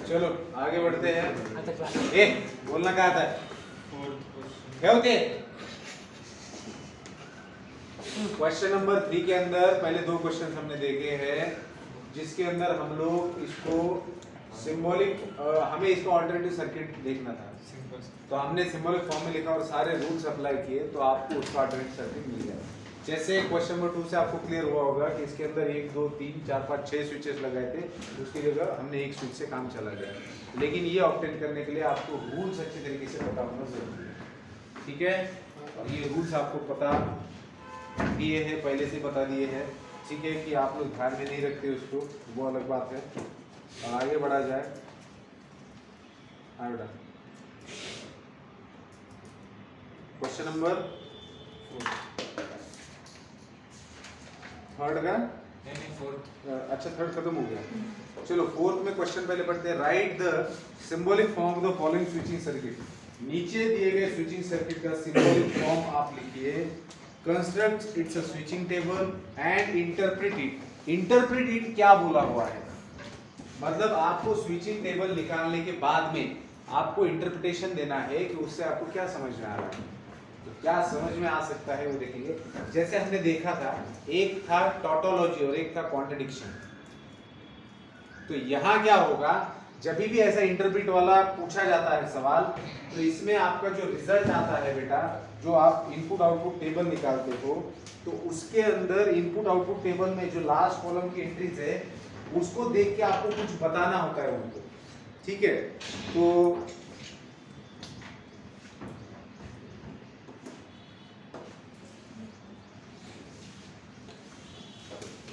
चलो आगे बढ़ते हैं। ए बोलना क्या आता है? क्या होते हैं? क्वेश्चन नंबर 3 के अंदर पहले दो क्वेश्चन हमने देखे हैं, जिसके अंदर हम लोग इसको सिंबॉलिक हमें इसको ऑल्टरनेटिव सर्किट देखना था, तो हमने सिंबॉलिक फॉर्म में लिखा और सारे रूल्स अप्लाई किए, तो आपको उसका ऑल्टरनेटिव सर्किट मिल गया। जैसे क्वेश्चन नंबर 2 से आपको क्लियर हुआ होगा कि इसके अंदर 1 2 3 4 5 6 स्विचेस लगाए थे, उसकी जगह हमने एक स्विच से काम चला गया। लेकिन ये ऑब्टेन करने के लिए आपको रूल्स अच्छे तरीके से पता होना जरूरी है, ठीक है? और ये रूल्स आपको पता दिए हैं, पहले से बता दिए हैं, ठीक है? कि आप लोग ध्यान में नहीं रखते उसको, वो अलग बात है। और आगे बढ़ा जाए, क्वेश्चन नंबर थर्ड का अच्छा थर्ड खत्म हो गया। चलो फोर्थ में क्वेश्चन पहले पढ़ते हैं। Right the symbolic form of the following switching circuit. नीचे दिए गए स्विचिंग सर्किट का सिंबॉलिक फॉर्म आप लिखिए। Construct it's a switching table end interpret it. Interpret it क्या बोला हुआ है? मतलब आपको स्विचिंग टेबल निकालने के बाद में आपको इंटरप्रिटेशन देना है कि उससे आपको क्या समझ में आ रहा है। तो क्या समझ में आ सकता है वो देखेंगे। जैसे हमने देखा था, एक था टॉटोलॉजी और एक था कॉन्ट्रडिक्शन। तो यहाँ क्या होगा, जब भी ऐसा इंटरप्रेट वाला पूछा जाता है सवाल, तो इसमें आपका जो रिजल्ट आता है बेटा, जो आप इनपुट आउटपुट टेबल निकालते हो, तो उसके अंदर इनपुट आउटपुट टेबल में जो लास्ट कॉलम की एंट्रीज है, उसको देख के आपको कुछ बताना होता है उनको, ठीक है? तो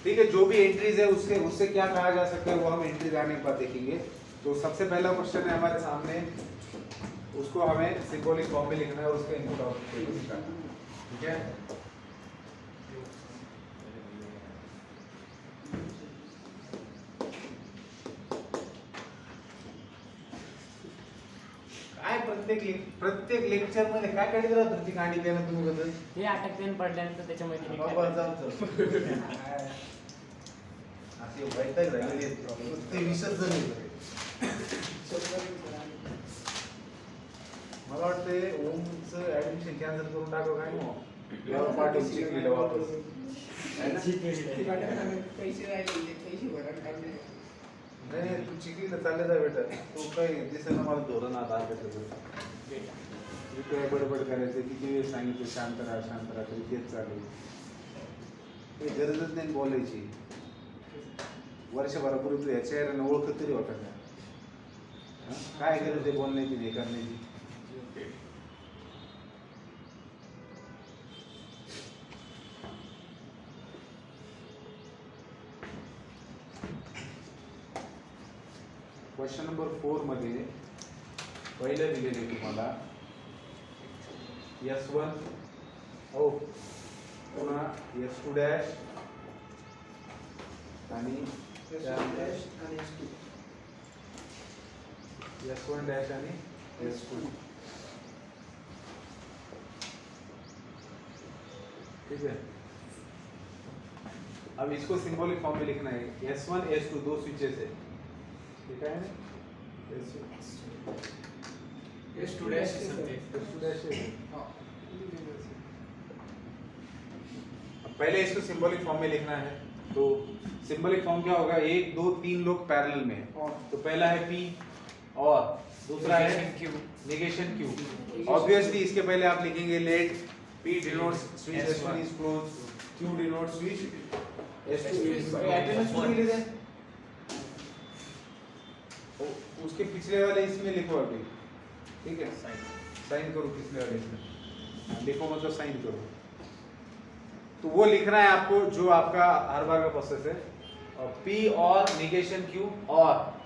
ठीक है, जो भी एंट्रीज है उससे क्या कहा जा सकता है वो हम एंट्रीज आने के बाद देखेंगे। तो सबसे पहला क्वेश्चन है हमारे सामने, उसको हमें सिंबॉलिक फॉर्म में लिखना है और उसका इनपुट आउटपुट निकालना है, ठीक है? काय प्रत्येक लेक्चर मध्ये काय काढत राहतो ती गाणी द्यायला तुम्ही बद्दल हे अटकतेन पडल्यानंतर त्याच्यामध्ये असे वैताग झालेले ते विसर्जन मला वाटते ओमचं ऍडमिशन कॅन्सल करून टाकू काय मग पाठवून चिखलीला वापस पैसे भरायला काढले नाही तू चिखलीला चालले जा बेटा, तू काही दिसेना मला धोरण आता अभ्यासाचं काय बडबड करायचं, किती वेळ सांगितलं शांत राहा तरी तेच चालू, काही गरजच नाही बोलायची. वर्षभरापूर्वी तू याच्या चेहऱ्यानं ओळखत तरी होता का? काय गरज आहे बोलण्याची हे करण्याची? क्वेश्चन नंबर 4 मध्ये पहिलं दिलेले तुम्हाला S1 हो पुन्हा S2 डॅश आणि S1 डैश यानी S2, ठीक है? अब इसको सिंबॉलिक फॉर्म में लिखना है। S1 S2 दो स्विचेस है, ठीक है? S2 डैश पहले इसको सिंबॉलिक फॉर्म में लिखना है। तो सिंबॉलिक फॉर्म क्या होगा? 1 2 3 लोग पैरेलल में है, तो पहला है P और दूसरा है Q, नेगेशन Q। ऑब्वियसली इसके पहले आप लिखेंगे let P denotes switch S1 is close, Q denotes switch S2 is attendance को लिख दें। उसके पिछले वाले इसमें लिखो अभी, ठीक है? साइन करो पिछले वाले इसमें, लिखो मतलब साइन करो। तो वो लिखना है आपको जो आपका हर बार का प्रोसेस है। और P और नेगेशन Q, और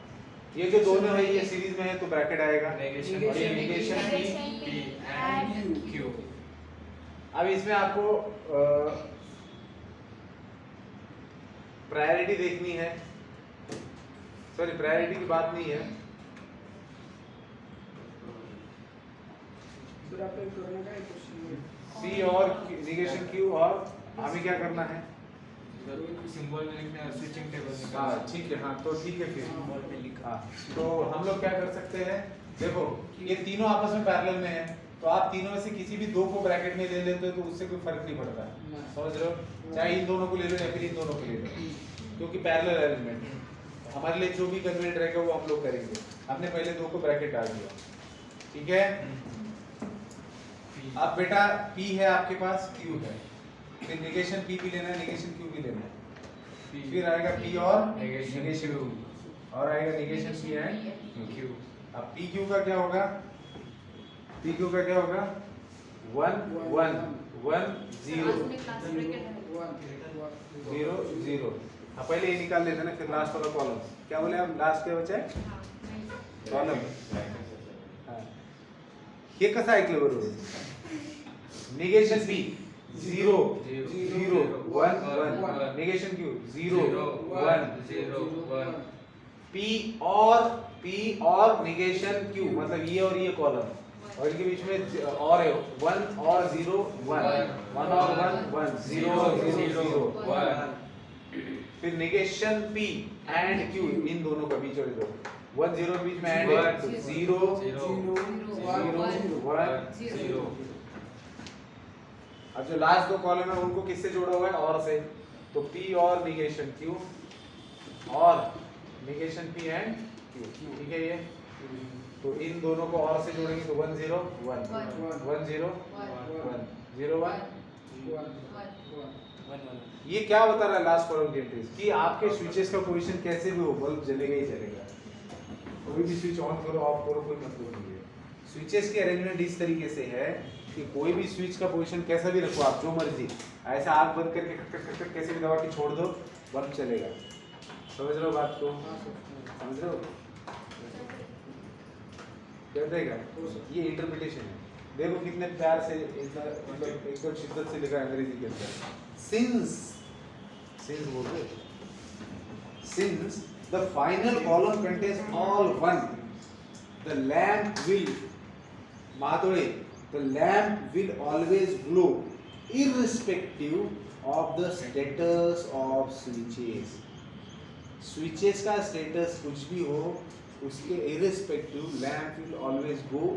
ये जो दोनों है ये सीरीज में है तो ब्रैकेट आएगा नेगेशन P एंड Q। अब इसमें आपको प्रायोरिटी देखनी है, सॉरी प्रायोरिटी की बात नहीं है, P और नेगेशन Q, और हमें क्या करना है सिंबल में लिखना है स्विचिंग टेबल हाँ ठीक है, हाँ तो ठीक है फिर। सिंबल पे लिखा। हाँ तो हम लोग क्या कर सकते हैं, देखो ये तीनों आपस में पैरेलल में है, तो आप तीनों में से किसी भी दो को ब्रैकेट में ले लेते हो तो उससे कोई फर्क नहीं पड़ता है, समझ रहे हो? चाहे इन दोनों को ले लो या फिर इन दोनों को ले लो, क्योंकि पैरेलल एलिमेंट है। हमारे लिए जो भी कन्वीनियंट रहेगा वो हम लोग करेंगे। हमने पहले दो को ब्रैकेट डाल दिया, ठीक है। अब बेटा P है आपके पास, Q है, फिर नेगेशन P भी लेना है, नेगेशन Q भी लेना है, फिर आएगा P और नेगेशन Q, और आएगा नेगेशन P एंड Q। अब PQ का क्या होगा, PQ का क्या होगा, 1 1 1 0 0 0। हाँ पहले ये निकाल लेते ना, फिर लास्ट वाला कॉलम। क्या बोले हम, लास्ट क्या बचा है, कॉलम। हाँ हे कसा ऐकलं बरोबर, negation P 0 0 1 1, negation Q 0 1 0 1 P और निगेशन Q, मतलब ये और ये कॉलम, और इनके बीच में और है 1 और 0 1 1 और 1 1 0 0 0 1। फिर निगेशन P एंड Q, इन दोनों का बीच और दो 1 0 बीच में एंड 0 0 1 0। अब जो लास्ट दो कॉलम है उनको किससे जोड़ा हुआ है, और से, तो P और निगेशन Q और निगेशन P एंड Q, ठीक है ये। तो इन दोनों को और से जोड़ेंगे तो 1 0 1 1 0 1 0 1। ये क्या बता रहा है लास्ट कॉलम की एंट्रीज, कि आपके स्विचेस का पोजीशन कैसे भी हो बल्ब जलेगा ही जलेगा। कोई भी स्विच ऑन करो ऑफ करो कोई मतलब नहीं है। स्विचेस के अरेंजमेंट इस तरीके से है कि कोई भी स्विच का पोजीशन कैसा भी रखो आप, जो मर्जी, ऐसा आग बंद करके खट कैसे भी दबा के छोड़ दो, बल्ब चलेगा। समझ रहे हो बात को, समझ रहे हो क्या देगा, ये इंटरप्रिटेशन है। देखो कितने प्यार से एकदम शिद्दत से लिखा है अंग्रेजी के अंदर, since बोल रहे, since the final column contains all one, the lamp will, Madhuri, the lamp will always glow irrespective of the status of switches। switches का status कुछ भी हो, उसके irrespective lamp will always glow।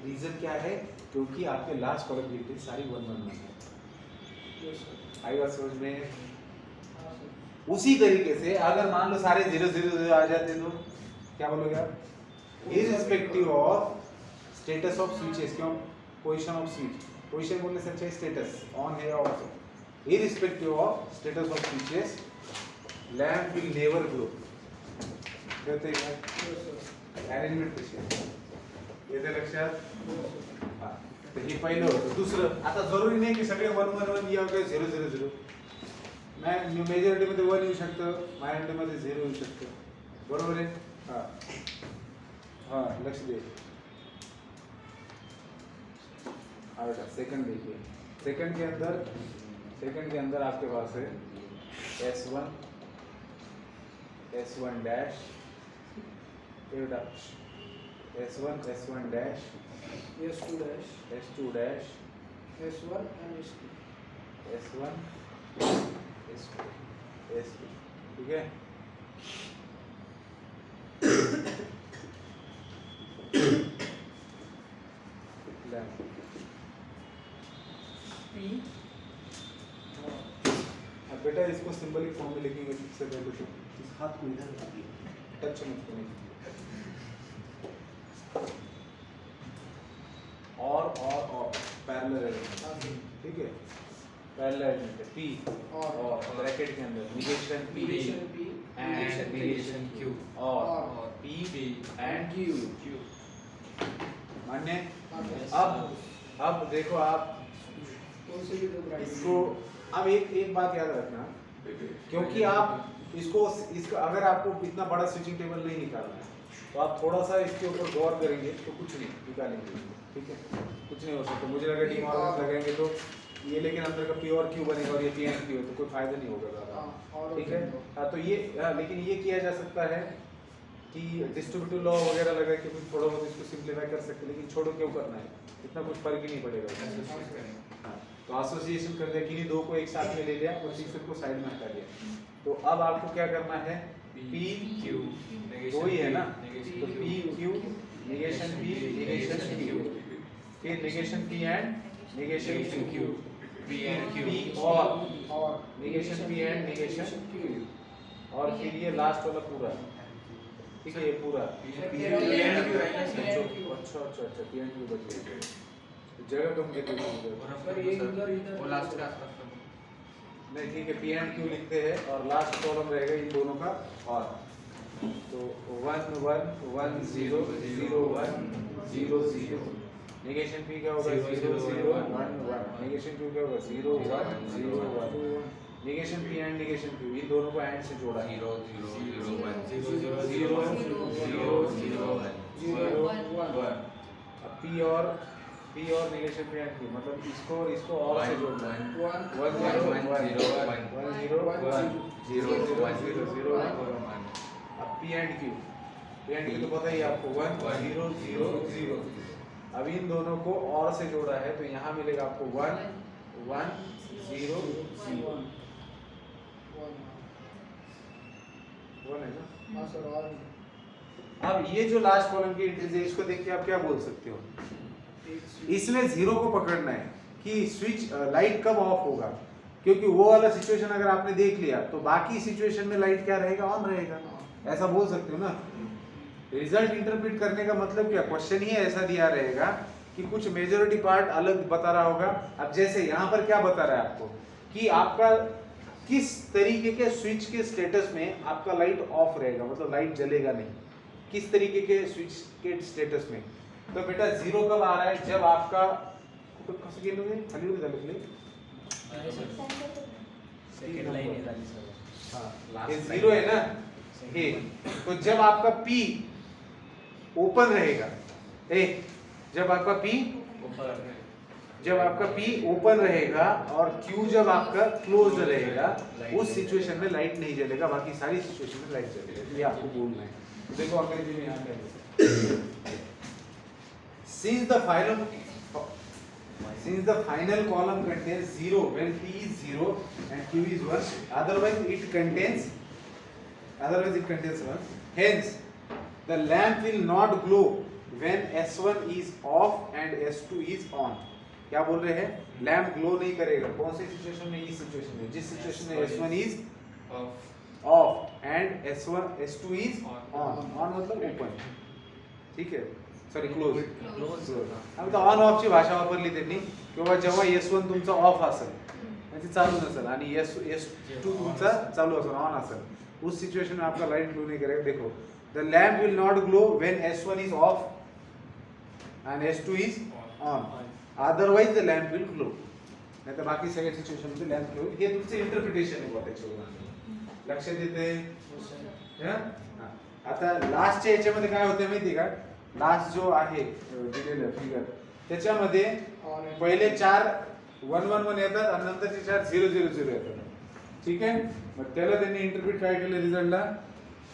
Reason क्या है, क्योंकि आपके लास्ट कॉलम की एंट्री सारी 1 1 1 है। आई बात समझ में? उसी तरीके से अगर मान लो सारे 0 0 0 आ जाते तो क्या बोलोगे आप, irrespective of status of switches, क्यों, पोजीशन ऑफ स्विच, पोजीशन बोलने से अच्छा स्टेटस ऑन है of, irrespective of status of switches lamp will never glow। कहते हैं अरेंजमेंट कशी येते लक्षात। हां तर हे पहिलं होतं। दुसरं, आता जरुरी नाही की सगळे 1 1 1 या किंवा 0 0 0, मेजॉरिटी मध्ये 1 येऊ शकतं, मायनॉरिटी मध्ये 0 येऊ शकतं, बरोबर आहे। हां हां लक्ष दे। हाँ बेटा सेकंड देखिए, सेकंड के अंदर आपके पास है S1 डैश, बेटा S1 dash, S2 dash, S2 dash, S1 and S2। S1 S2, ठीक है। P अब बेटा इसको सिंबलिक फॉर्म में लिखेंगे सबसे पहले तो इस हाथ को इधर रखिए, टच मत करिए, और पैरेलल एलिमेंट, ठीक है, पैरेलल एलिमेंट है P और ब्रैकेट के अंदर negation P end negation Q और P एंड Q, मान्य। अब देखो आप इसको, अब एक बात याद रखना, क्योंकि आप इसको अगर आपको इतना बड़ा स्विचिंग टेबल नहीं निकालना है तो आप थोड़ा सा इसके ऊपर गौर करेंगे तो कुछ नहीं निकालेंगे, ठीक है, कुछ नहीं हो सकता। मुझे लगा डीमॉर्गन लगाएंगे तो ये, लेकिन अंदर का P और Q बनेगा और ये P एंड Q तो कोई फायदा नहीं होगा ज़्यादा, ठीक है। हाँ तो ये लेकिन ये किया जा सकता है कि डिस्ट्रीब्यूटिव लॉ वगैरह लगा के कुछ थोड़ा बहुत इसको सिंप्लीफाई कर सकते हैं, लेकिन छोड़ो क्यों करना है, इतना कुछ फर्क ही नहीं पड़ेगा। हाँ, तो तो एसोसिएशन कर दिया, किन्हीं दो को एक साथ में ले लिया और तीसरे को साइड में हटा दिया। तो अब आपको क्या करना है, पी क्यू दो ही है ना, तो P Q negation P negation Q, फिर negation P and negation Q, P and Q. P और negation P and negation Q, और फिर ये लास्ट वाला पूरा, ठीक है, ये पूरा P and Q है ना सर? अच्छा पी एंड क्यू बच गया, जगह कम कर दीजिए। सर ये इधर वो लास्ट का आसपास का। नहीं ठीक है, पी एंड क्यू लिखते हैं और लास्ट कॉलम रहेगा इन दोनों का, और तो 1 1 1 0 0 1 0 0, नेगेशन पी क्या होगा 0 0 1 1, नेगेशन क्यू क्या होगा 0 1 0 1, negation P and negation Q in दोनों को एंड से जोड़ा है 0 0 0 1 0 0 0 0 0 0 1 1। अब पी और नेगेशन पी एंड क्यू मतलब इसको और से जोड़ना है 1 0 1 0 1 0 1 0 0 0 1, अब पी एंड क्यू तो पता ही है आपको 1 0 0 0, अब इन दोनों को और से जोड़ा है तो यहाँ मिलेगा आपको 1 1 0 0 1 है ना। हाँ सर और अब ये जो लास्ट कॉलम की एंट्रीज है इसको देख के आप क्या बोल सकते हो, इसमें जीरो को पकड़ना है कि स्विच लाइट कब ऑफ होगा, क्योंकि वो वाला सिचुएशन अगर आपने देख लिया तो बाकी सिचुएशन में लाइट क्या रहेगा, ऑन रहेगा, ऐसा बोल सकते हो ना। रिजल्ट इंटरप्रेट करने का मतलब क्या, क्वेश्चन ही ऐसा दिया रहेगा कि कुछ मेजॉरिटी पार्ट अलग बता रहा होगा। अब जैसे यहाँ पर क्या बता रहा है आपको कि आपका किस तरीके के स्विच के स्टेटस में आपका लाइट ऑफ रहेगा, मतलब लाइट जलेगा नहीं, किस तरीके के स्विच के स्टेटस में। तो बेटा जीरो कब आ रहा है, जब आपका सेकंड लाइन है दादी सर। हाँ ये जीरो है ना ये, तो जब आपका P ओपन रहेगा, जब आपका P ओपन रहेगा और Q जब आपका क्लोज रहेगा, उस सिचुएशन में लाइट नहीं जलेगा, बाकी सारी सिचुएशन में लाइट जलेगा। ये आपको बोलना है। तो देखो अंग्रेजी में यहाँ क्या है, since the final column contains 0 when P is 0 and Q is 1, otherwise it contains 1, hence the lamp will not glow when S1 is off and S2 is on। क्या बोल रहे हैं, लैम्प ग्लो नहीं करेगा, कौन सी सिचुएशन में, इस situation में, जिस situation में S1 is off and S2 is on मतलब ओपन, ठीक है, सॉरी क्लोज। आम्ही तर ऑन ऑफची भाषा वापरली त्यांनी, किंवा जेव्हा S1 तुमचा ऑफ असेल म्हणजे चालू नसेल आणि S2 तुमचा चालू असेल, ऑन असेल, उस सिचुएशन में आपका लाइट ग्लो नहीं करेगा। देखो the lamp will not glow when S1 is of end S2 is on, otherwise the lamp will glow, नाही तर बाकी सगळ्या सिच्युएशन मध्ये लॅम्प ग्लो। हे तुमचं इंटरप्रिटेशन आहे त्याच्यावर, लक्षात येते। आता लास्टच्या याच्यामध्ये काय होते माहिती का, लास्ट जो आहे दिलेलं फिगर त्याच्यामध्ये पहिले 4 1 1 1 येतात आणि नंतरचे 4 0 0 0 येतात, ठीक आहे। मग त्याला त्यांनी इंटरप्रिट काय केलं रिझल्टला,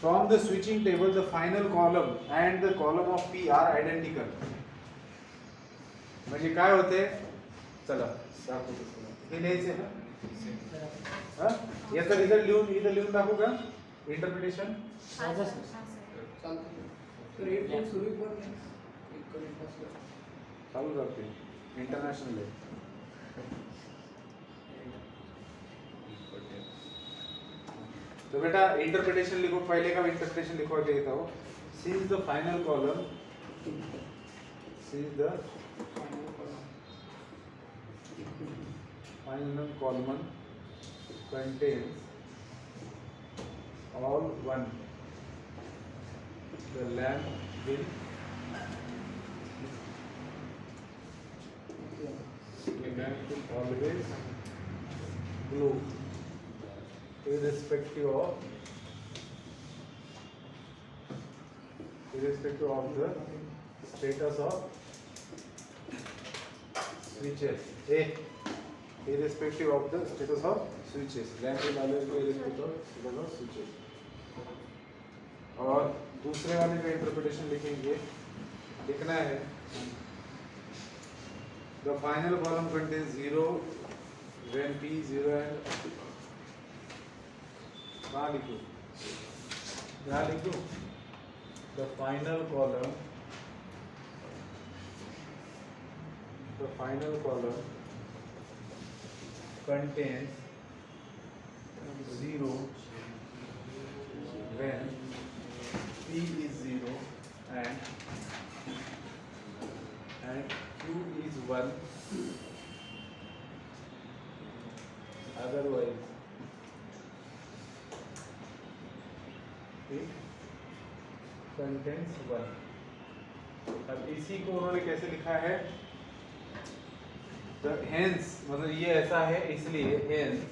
from the switching table the final column and the column of P are identical. म्हणजे काय होते, चला दाखवतो तुम्हाला, हे लिहायचे ना, हां याचा रिझल्ट लिहून इथं लिहून दाखवू का, इंटरप्रिटेशन चालतं तर एक पण सुरू कर नाही, एक करीत नसलं चालू राहते, इंटरनॅशनल आहे। तो बेटा इंटरप्रिटेशन लिखो, पहले का इंटरप्रिटेशन लिखवा के देता हूँ। Since the final column contains all 1, the lamp will always glow irrespective of the status of switches, irrespective of the status of switches, lamp will always go irrespective of status of switches। और दूसरे वाले का interpretation लिखेंगे, लिखना है the final column contains 0 when P 0 and कहाँ लिखूँ? यहाँ लिखूँ? The final column contains 0 when P is 0 and Q is 1, otherwise it contains 1. अब इसी को उन्होंने कैसे लिखा है? तो hence मतलब ये ऐसा है इसलिए hence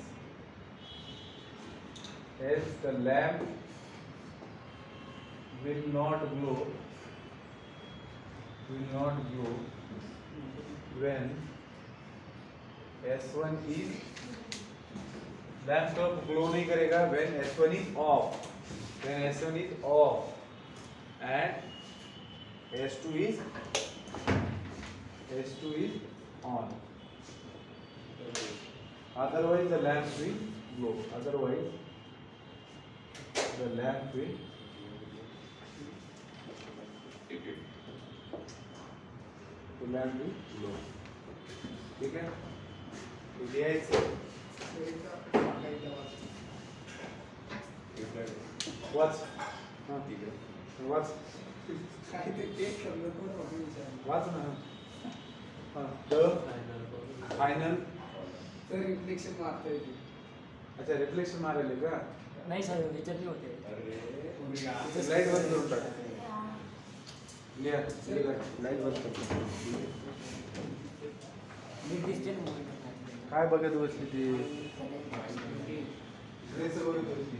the lamp will not glow when S1 is lamp कब ग्लो नहीं करेगा? when S1 is off and S2 is on. Otherwise the lamp will glow. ठीक है? तो दिया इसे what's काय ते टेक शब्द कोण वापरून विचारलं? what's ना the final तर रिफ्लेक्शन मारता येते. अच्छा रिफ्लेक्शन मारेल का? नाही सर विचारली होते. लाईट बंद करून टाक. लिहा लाईट बंद कर. मी दिसते ना movie. काय बघत बसली ती? ड्रेस बघत बसली.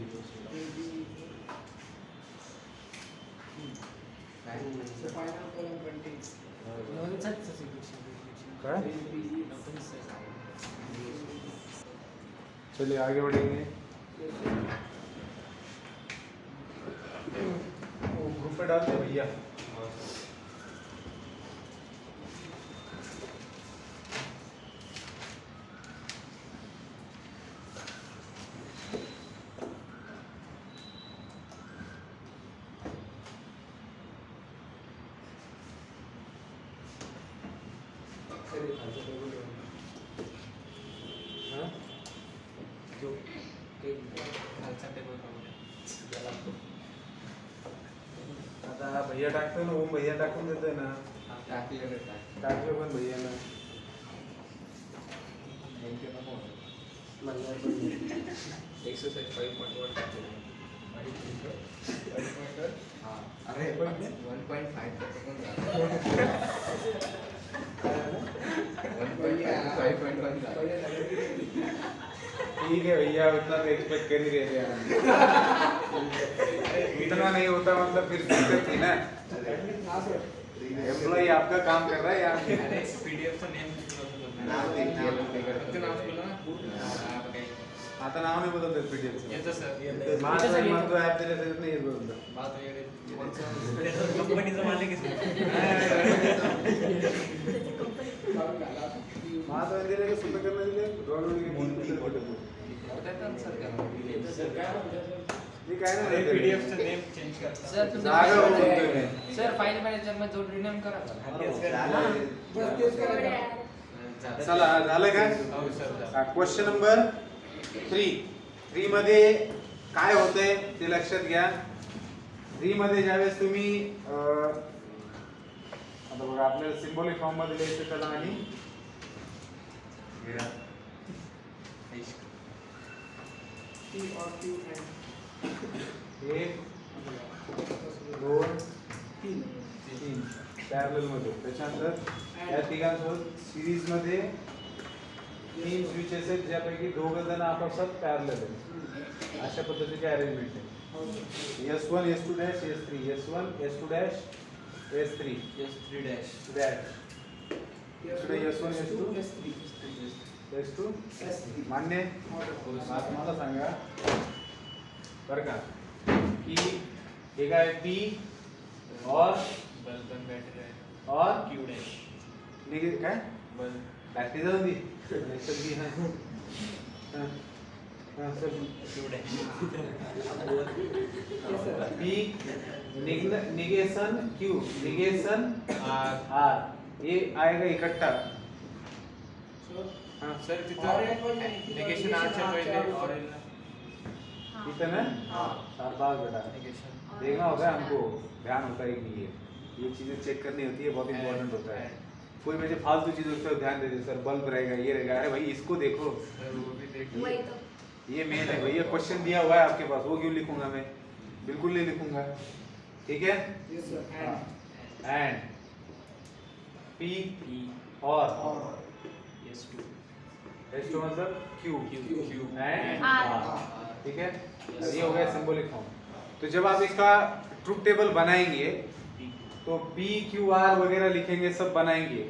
The final column contains म्हणून सर reflection. काय? Notice sir. चलिए आगे बढ़ेंगे. ग्रुप पे डाल दे भैया. हाँ? जो ते खालचा टेबल पाहून त्याला आता हा भैया टाकतो ना. ओम भैया टाकून देतोय ना. टाकलं पण भैया ना. एक्सरसाइज 5.1 अरे 1.5 ठीक है भैया उतना तो एक्सपेक्ट कर ही रहे थे. इतना नहीं होता मतलब फिर दिक्कत थी ना. एम्प्लॉय आपका काम कर रहा है यहाँ. अरे पीडीएफ चं नेम आता नाव नाही बदलत पीडीएफ. येतं सर माझं म्हणतो ऍप दिले तरी नाही येत बदलत. कंपनीचं मालिक आहे माझं दिले की सुद्धा करणार दिले रोड सर काय मी काय नाही पीडीएफ चं नेम चेंज करता सर जागा बोलतोय मी. सर फाईल मॅनेजर मध्ये जोड रिनेम करा. बस तेच करायचं. चला झालं का? क्वेश्चन नंबर 3 मध्ये काय होतंय ते लक्षात घ्या. 3 मध्ये ज्यावेळेस तुम्ही आता बघा आपल्याला सिम्बॉलिक फॉर्म मध्ये लिहायचं त्याला आणि T or Q and 1 2 3 parallel मध्ये. त्याच्यानंतर या तिघांसोबत सिरीज मध्ये 3 स्विचेस आहेत ज्यापैकी दोघं जण आपापसात पॅरलल आहेत. अशा पद्धतीचे अरेंजमेंट आहे. S1 S2 dash S3 S1 S2 dash S3 S3 dash dash इकडे S1 S2 S3 S2 मान्य आहे? आता मला सांगा बरं का की हे काय P और बल्ब बॅटरी आहे और क्यू डॅश निगेटिव काय बल्ब प्रॅक्टिस जाऊन दे नाहीतर की sir P negation Q negation R ये आएगा इकट्ठा हाँ सर और तिथं एक पण नाही. निगेशन आरच्या पहिले और इतना ना चार बार बेटा निगेशन देखना होता है हमको ध्यान होता है कि नहीं है ये चीजें चेक करनी होती है बहुत इंपॉर्टेंट होता है कोई मुझे फालतू चीजों पर ध्यान दे दे सर बल्ब रहेगा ये रहेगा अरे भाई इसको देखो वो भी देख वही तो ये मेन है भैया क्वेश्चन दिया हुआ है आपके पास वो क्यों लिखूंगा मैं बिल्कुल नहीं लिखूंगा ठीक है Yes, sir. End P P और एस टू एस टू मतलब क्यू क्यू एंड आर। ठीक है ये हो गया सिंबॉलिक फॉर्म तो जब आप इसका ट्रुथ टेबल बनाएंगे तो पी क्यू आर वगैरह लिखेंगे सब बनाएंगे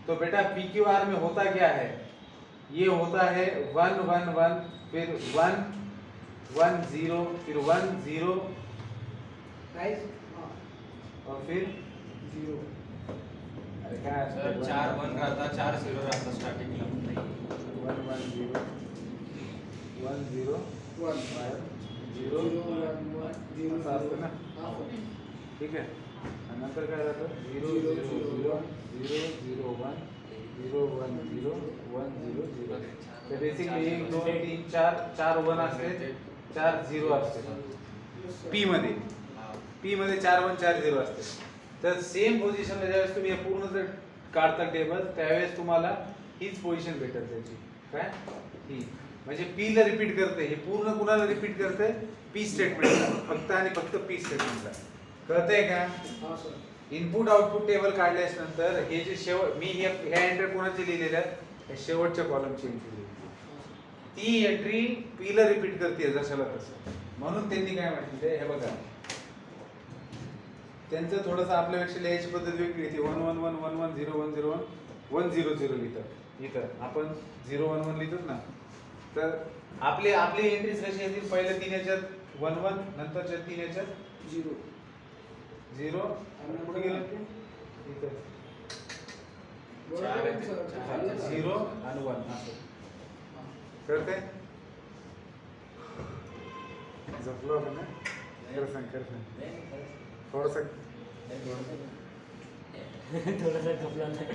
तो बेटा पी क्यू आर में होता क्या है ये होता है 1 1 1 फिर 1 1 0 फिर 1 0 Guys, हाँ, और फिर 0. अरे क्या है? सर 4 1 रहता 4 0 रहता स्टार्टिंगला 1 1 0 1 0 1. 0 0, 1, 1, 0, असं असतं ना? हाँ, sir. ठीक है आणि नंतर काय राहतं 0 0 0 0 0 1 0 1 0 1 0 0 तर बेसिकली 1 2 3 4 4 1 असते 4 0 असते Yes, sir. पी मध्ये पी मध्ये 4 1 4 0 असते तर सेम पोझिशनला ज्यावेळेस तुम्ही हे पूर्ण जर काढता टेबल त्यावेळेस तुम्हाला हीच पोझिशन भेटत त्याची काय ही म्हणजे पी ला रिपीट करते हे पूर्ण कुणाला रिपीट करते पी स्टेटमेंटला फक्त आणि फक्त पी स्टेटमेंटला कळतंय का हाँ, sir. इनपुट आउटपुट टेबल काढल्यास नंतर हे जे शेवट मी ह्या एंट्री कोणाचे लिहिलेल्या आहेत हे शेवटच्या कॉलमची एंट्री लिहिली ती एंट्री पी ला रिपीट करते जशाला तसं म्हणून त्यांनी काय म्हटलं हे बघा त्यांचं थोडंसं आपल्यापेक्षा लिहायची पद्धत वेगळी आहे 1 1 1 1 1 0 1 0 1 1 0 0 लिहितात इथं आपण 0 1 1 लिहितो ना तर आपली एंट्रीज कशी येतील पहिल्या 3 याच्यात 1 1 नंतरच्या 3 याच्यात 0. 0 आणि पुढे गेलं इथं बरोबर आहे, sir. चार, 0 आणि 1 असं कळतंय जपलो आपण ना खरं सांग थोडंसं थोडासा झोपला नाही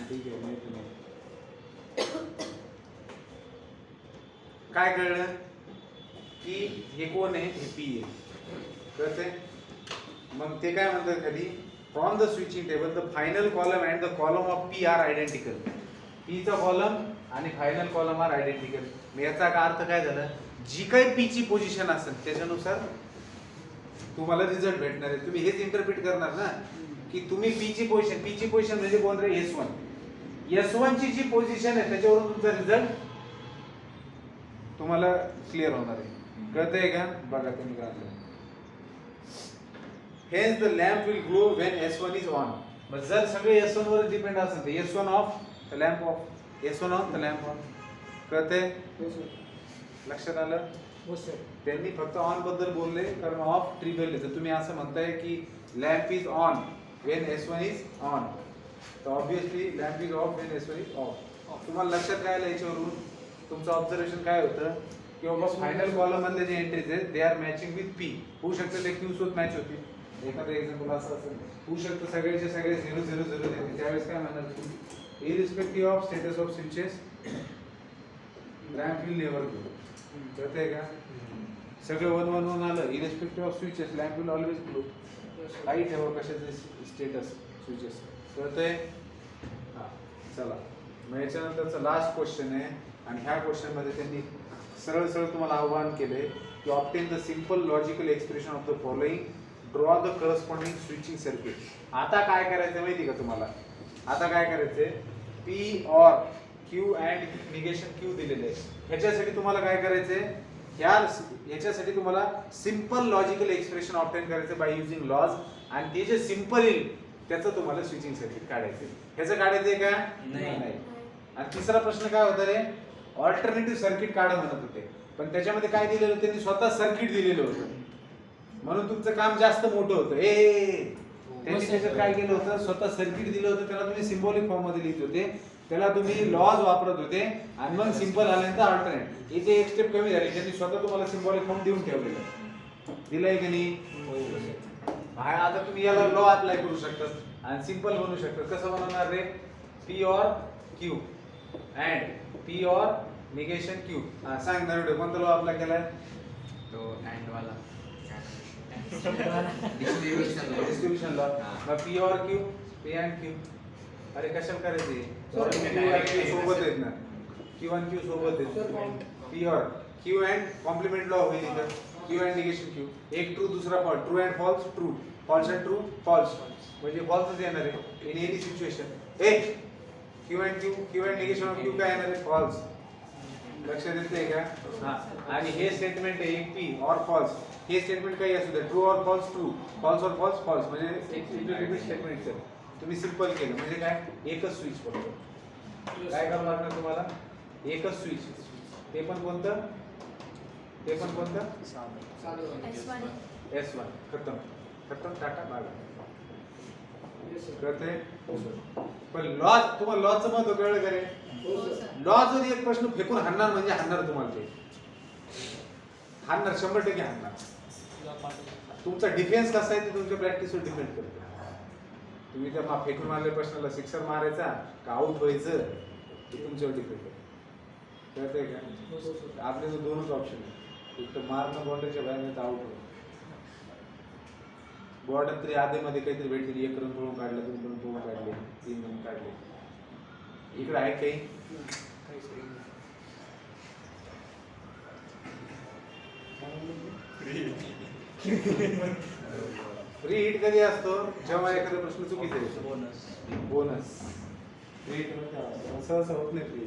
ठीक आहे नाही तर नाही. काय कळलं की हे कोण आहे हे पी आहे कळतंय मग ते काय म्हणतात खाली from the switching table the final column and the column of P are identical पीचा कॉलम आणि फायनल कॉलम आर आयडेंटिकल याचा का अर्थ काय झाला जी काही पी ची पोझिशन असेल त्याच्यानुसार तुम्हाला रिझल्ट भेटणार आहे तुम्ही हेच इंटरप्रिट करणार ना की तुम्ही पी ची पोझिशन म्हणजे कोण रे S1 ची जी पोझिशन आहे त्याच्यावरून तुमचा रिझल्ट तुम्हाला क्लिअर होणार आहे कळतंय का बघा तुम्ही काय hence the lamp will glow when S1 is on मग जर सगळे S1 वर डिपेंड असेल तर S1 off the lamp off S1 on the lamp on कळतंय Yes, sir. लक्षात आलं हो, sir. त्यांनी फक्त ऑन बद्दल बोलले कारण ऑफ ट्रिगरले तर तुम्ही असं म्हणताय की lamp is on when S1 is on तर obviously lamp is off when S1 is off तुम्हाला लक्षात काय आलं याच्यावरून तुमचं ऑब्झर्वेशन काय होतं की बाबा फायनल कॉलम मधले जे एंट्रीज आहेत they are matching with P होऊ शकतं ते क्यू सोबत मॅच होतील एखादं एक्झाम्पल असं असेल होऊ शकतं सगळेचे सगळे 0 0 0 देते त्यावेळेस काय म्हणणार तुम्ही irrespective of status of switches lamp will never glow कळतंय का सगळं 1 1 1 आलं irrespective of switches lamp will always glow काही ठेवा कशाचे स्टेटस स्विचेस कळतंय हा चला मग याच्यानंतरचा लास्ट क्वेश्चन आहे आणि ह्या क्वेश्चन मध्ये त्यांनी सरळ सरळ तुम्हाला आव्हान केले की obtain the simple logical expression of the following draw the corresponding switching circuit आता काय करायचं माहिती का तुम्हाला आता काय करायचंय P or Q and negation Q दिलेले आहे ह्याच्यासाठी तुम्हाला काय करायचंय ह्याच्यासाठी तुम्हाला सिंपल लॉजिकल एक्सप्रेशन ऑब्टेन करायचं बाय युजिंग लॉज आणि ते जे सिंपल येईल त्याचं तुम्हाला स्विचिंग सर्किट काढायचं ह्याचं काढायचंय का नाही. आणि तिसरा प्रश्न काय होता रे ऑल्टरनेटिव्ह सर्किट काढा म्हणत होते पण त्याच्यामध्ये काय दिलेलं होतं त्यांनी स्वतः सर्किट दिलेलं होतं म्हणून तुमचं काम जास्त मोठं होतं त्यांनी त्याच्यात काय केलं होतं, स्वतः सर्किट दिलं होतं, त्याला तुम्ही सिम्बॉलिक फॉर्म मध्ये लिहित होते, त्याला तुम्ही लॉज वापरत होते आणि मग सिंपल आल्यानंतर अल्टरनेट. इथे एक स्टेप कमी झाली, त्यांनी स्वतः तुम्हाला सिम्बॉलिक फॉर्म देऊन ठेवलेलं दिलंय की नाही. आता तुम्ही याला लॉ अप्लाय करू शकता आणि सिंपल बनवू शकता. कसं बनवणार रे, पी और क्यू अँड पी और निगेशन क्यू. सांग ना कोणता लॉ अप्लाय केलाय, तो अँड वाला डिस्ट्रीब्युशन लॉ. मग पी और क्यू, पी अँड क्यू. अरे कशाला करायचे, सोबत आहेत ना, क्यू आणि क्यू सोबत आहेत. पी और क्यू अँड कॉम्प्लिमेंट लॉ होईल इथं, क्यू अँड निगेशन क्यू. एक ट्रू दुसरा false, true and false true, false and true false, म्हणजे फॉल्सच येणार आहे in any situation. Q and Q, Q and negation of Q काय येणार आहे, फॉल्स. लक्ष देते का. हा, आणि हे स्टेटमेंट आहे एक पी और फॉल्स. हे स्टेटमेंट काही असू दे, ट्रू और फॉल्स ट्रू, फॉल्स और फॉल्स फॉल्स, म्हणजे एक रिपीट स्टेटमेंट तुम्ही सिंपल केलं म्हणजे काय, एकच स्विच फक्त. काय करावं लागणार तुम्हाला, एकच स्विच. ते पण कोणतं, ते पण कोणतं, S1. खतम खतम, टाटा बाय. कळतंय. पण लॉज, तुम्हाला लॉजचं महत्व कळलं का रे. लॉज जर एक प्रश्न फेकून हाणणार म्हणजे हाणणार तुम्हाला, ते हाणणार 100% हाणणार. तुमचा डिफेन्स कसा आहे ते तुमच्या प्रॅक्टिसवर डिपेंड करतं. तुम्ही त्या फेकून मारलेल्या प्रश्नाला सिक्सर मारायचा का आउट व्हायचं ते तुमच्यावर डिपेंड करतं. कळतंय का. आपले जो दोनच ऑप्शन आहे, एक तर मारणं बॉर्डरच्या बाहेर, नाही तर आउट होणं. बॉर्डर तरी आधीमध्ये काहीतरी भेटतील, 1 रन पळून काढलं, 2 रन पळून काढले, 3 रन काढले. इकडे आहे काही फ्री हिट कधी असतो, जेव्हा एखादा प्रश्न चुकीचा येतो. बोनस फ्री हिट सहसा होत नाही फ्री.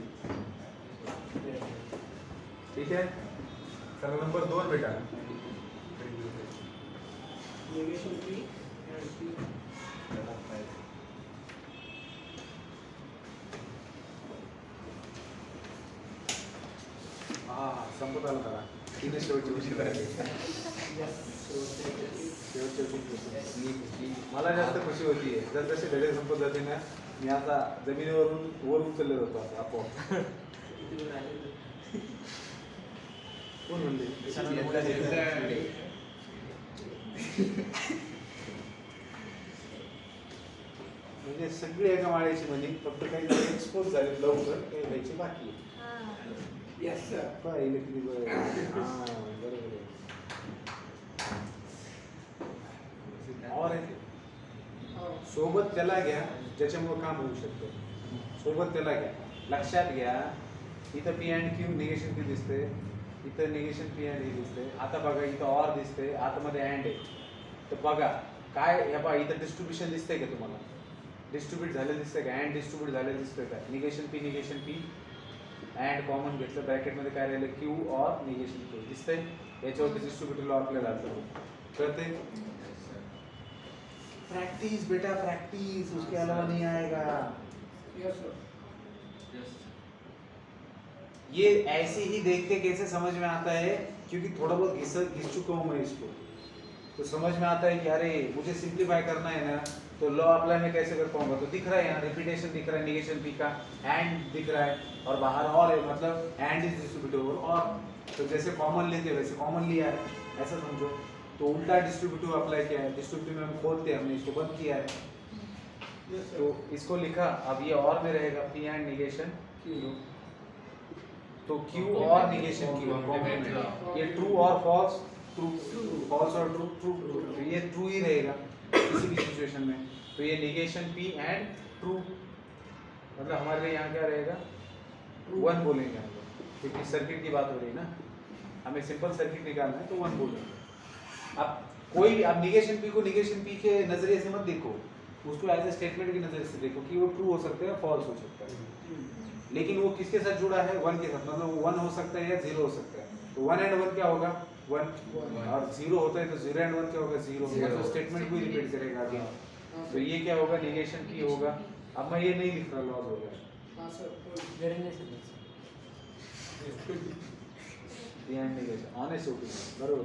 ठीक आहे. चला नंबर 2 बेटा. हा संपत आला जरा. तिने शेवटची गोष्टी करायची. मला जास्त खुशी होती जर जसे धडे संपत जाते ना, मी आता जमिनीवरून वर उचलले जातो आता आपोआप. कोण म्हणले, म्हणजे सगळे एका माळ्याची म्हणे, फक्त काही एक्सपोज झाले लवकर, काही व्हायचे बाकी. Yes sir. पाहिलं किती बरं. हा बरोबर आहे. और सोबत त्याला घ्या ज्याच्यामुळे काम होऊ शकतं. सोबत त्याला घ्या. लक्षात घ्या, इथं P and Q negation P दिसते, इथं निगेशन पी अँड हे दिसते. आता बघा इथं ऑर दिसते, आतमध्ये अँड आहे. तर बघा काय, हे बघा इथं डिस्ट्रीब्युशन दिसतंय का तुम्हाला, डिस्ट्रीब्यूट झालेलं दिसतंय का, अँड डिस्ट्रीब्यूट झालेलं दिसतंय का. निगेशन पी अँड कॉमन घेतलं, ब्रॅकेटमध्ये काय राहिलं, क्यू और निगेशन क्यू दिसतंय. याच्यावरती डिस्ट्रीब्युटर लॉ आपल्याला कळतंय. प्रैक्टिस बेटा प्रैक्टिस, उसके अलावा नहीं आएगा. Yes sir. ये ऐसे ही देखते कैसे समझ में आता है, क्योंकि थोड़ा बहुत घिस चुका हूँ मैं इसको, तो समझ में आता है कि अरे मुझे सिंप्लीफाई करना है ना, तो लॉ अप्लाई मैं कैसे कर पाऊंगा. तो दिख रहा है यहाँ रिपीटेशन दिख रहा है, निगेशन पी का एंड दिख रहा है, और बाहर और है, मतलब एंड इज डिस्ट्रीब्यूटिव और. तो जैसे कॉमन लेते वैसे कॉमन लिया है, ऐसा समझो. तो उल्टा डिस्ट्रीब्यूटिव अप्लाई किया है, डिस्ट्रीब्यूटिव में हम खोलते हैं, हमने इसको बंद किया है. तो इसको लिखा, अब ये और में रहेगा पी एंड निगेशन क्यू. तो क्यू और निगेशन क्यू कॉम्प्लीमेंट. ये ट्रू और फॉल्स, ट्रू फॉल्स और ट्रू ट्रू ट्रू, तो ये ट्रू ही रहेगा किसी भी सिचुएशन में. तो ये निगेशन पी एंड ट्रू, मतलब हमारे लिए यहाँ क्या रहेगा, 1 बोलेंगे हम लोग, क्योंकि सर्किट की बात हो रही है ना, हमें सिंपल सर्किट निकालना है, तो 1 बोलेंगे. अब कोई भी, अब निगेशन पी को निगेशन पी के नजरिए से मत देखो, उसको एज ए स्टेटमेंट की नजर से देखो कि वो ट्रू हो सकता है, फॉल्स हो सकता है. लेकिन वो किसके साथ जुड़ा है, 1 के साथ, मतलब 1 हो सकता है या 0 हो सकता है. तो 1 एंड 1 क्या होगा, 1, और 0 होता है तो 0 एंड 1 क्या होगा, 0. मतलब स्टेटमेंट को रिपीट करेगा आगे. तो ये क्या होगा, निगेशन पी होगा. अब मैं ये नहीं लिख रहा, लॉस होगा. हाँ सर. निगेशन ऑनेस्ट ओपिनियन बरोबर.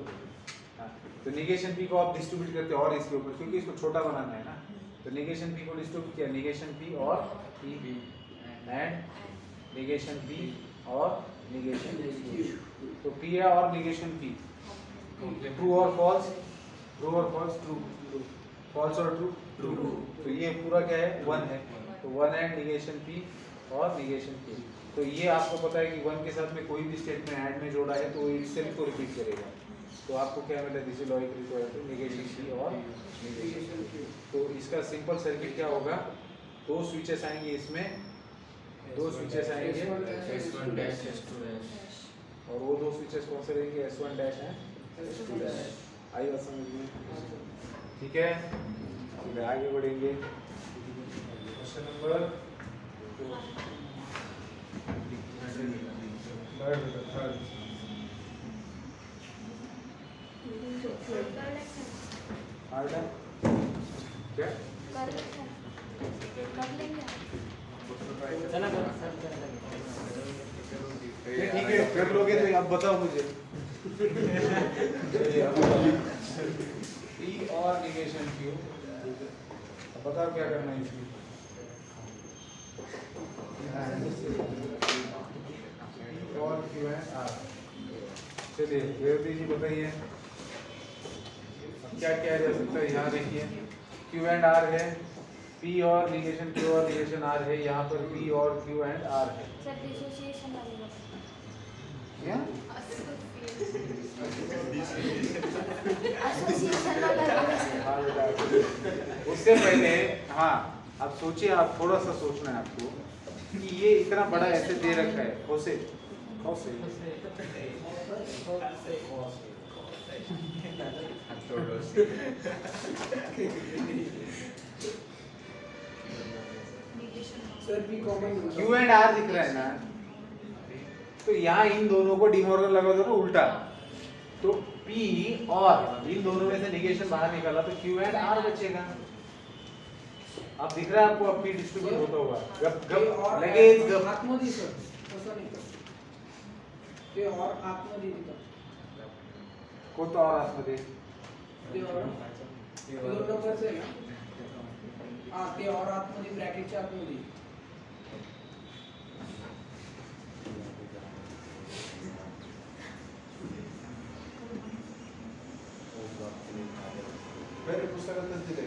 हाँ, तो निगेशन पी को आप डिस्ट्रीब्यूट करते हो और इसके ऊपर, क्योंकि इसको छोटा बनाना है ना, तो निगेशन पी को डिस्ट्रीब्यूट किया, निगेशन पी और पी एंड निगेशन पी और निगेशन पी, तो पी है और निगेशन पी, ट्रू और फॉल्स, ट्रू और फॉल्स, ट्रू, फॉल्स और ट्रू, ट्रू, तो ये पूरा क्या है, वन है, तो वन एंड निगेशन पी और निगेशन पी, तो ये आपको पता है कि वन के साथ में कोई भी स्टेटमेंट ऐड में जोड़ा है तो इटसेल्फ को रिपीट करेगा, तो आपको क्या मिला, this is logical equal to negation P और निगेशन पी, तो इसका सिंपल सर्किट क्या होगा, दो स्विचेस आएंगे इसमें, दो स्विचेस आएंगे S1 dash S2 dash और वो दो स्विचेस कौन से रहेंगे, S1 डैश है, S2 डैश, आई बात समझ में, ठीक है, चलिए आगे बढ़ेंगे, क्वेश्चन नंबर थर्ड, हार्ड है क्या, चला कर सर कर ये ठीक है, कर लोगे तो आप बताओ मुझे, चलिए अब पी और निगेशन क्यू, अब बताओ क्या करना है इसमें, और क्यू है आर, चलिए रेवती जी बताइए क्या किया जा सकता है, यहाँ देखिए क्यू एंड आर है, पी और निगेशन क्यू और निगेशन आर है, यहाँ पर पी और क्यू एंड आर है, सर डिसोसिएशन लगेगा, क्या एसोसिएशन लगेगा, हाँ बेटा, उससे पहले हाँ अब सोचिए, आप थोड़ा सा सोचना है आपको कि ये इतना बड़ा ऐसे दे रखा है, कौसे sir P common Q and R दिख रहा है ना, तो यहाँ इन दोनों को डिमॉर्गन लगा दो ना उल्टा, तो P और इन दोनों में से निगेशन बाहर निकाला तो Q एंड R बचेगा, अब दिख रहा है आपको, अब P डिस्ट्रीब्यूट होता होगा, गप गप लगेच गप, आतमध्ये सर तसं नाही का, ते और आतमध्ये दिसतं, कोणतं और आतमध्ये, ते और दोन नंबरचं आहे ना, हा ते और आतमध्ये ब्रॅकेटच्या आतमध्ये, पहिले पुस्तकातच दिले,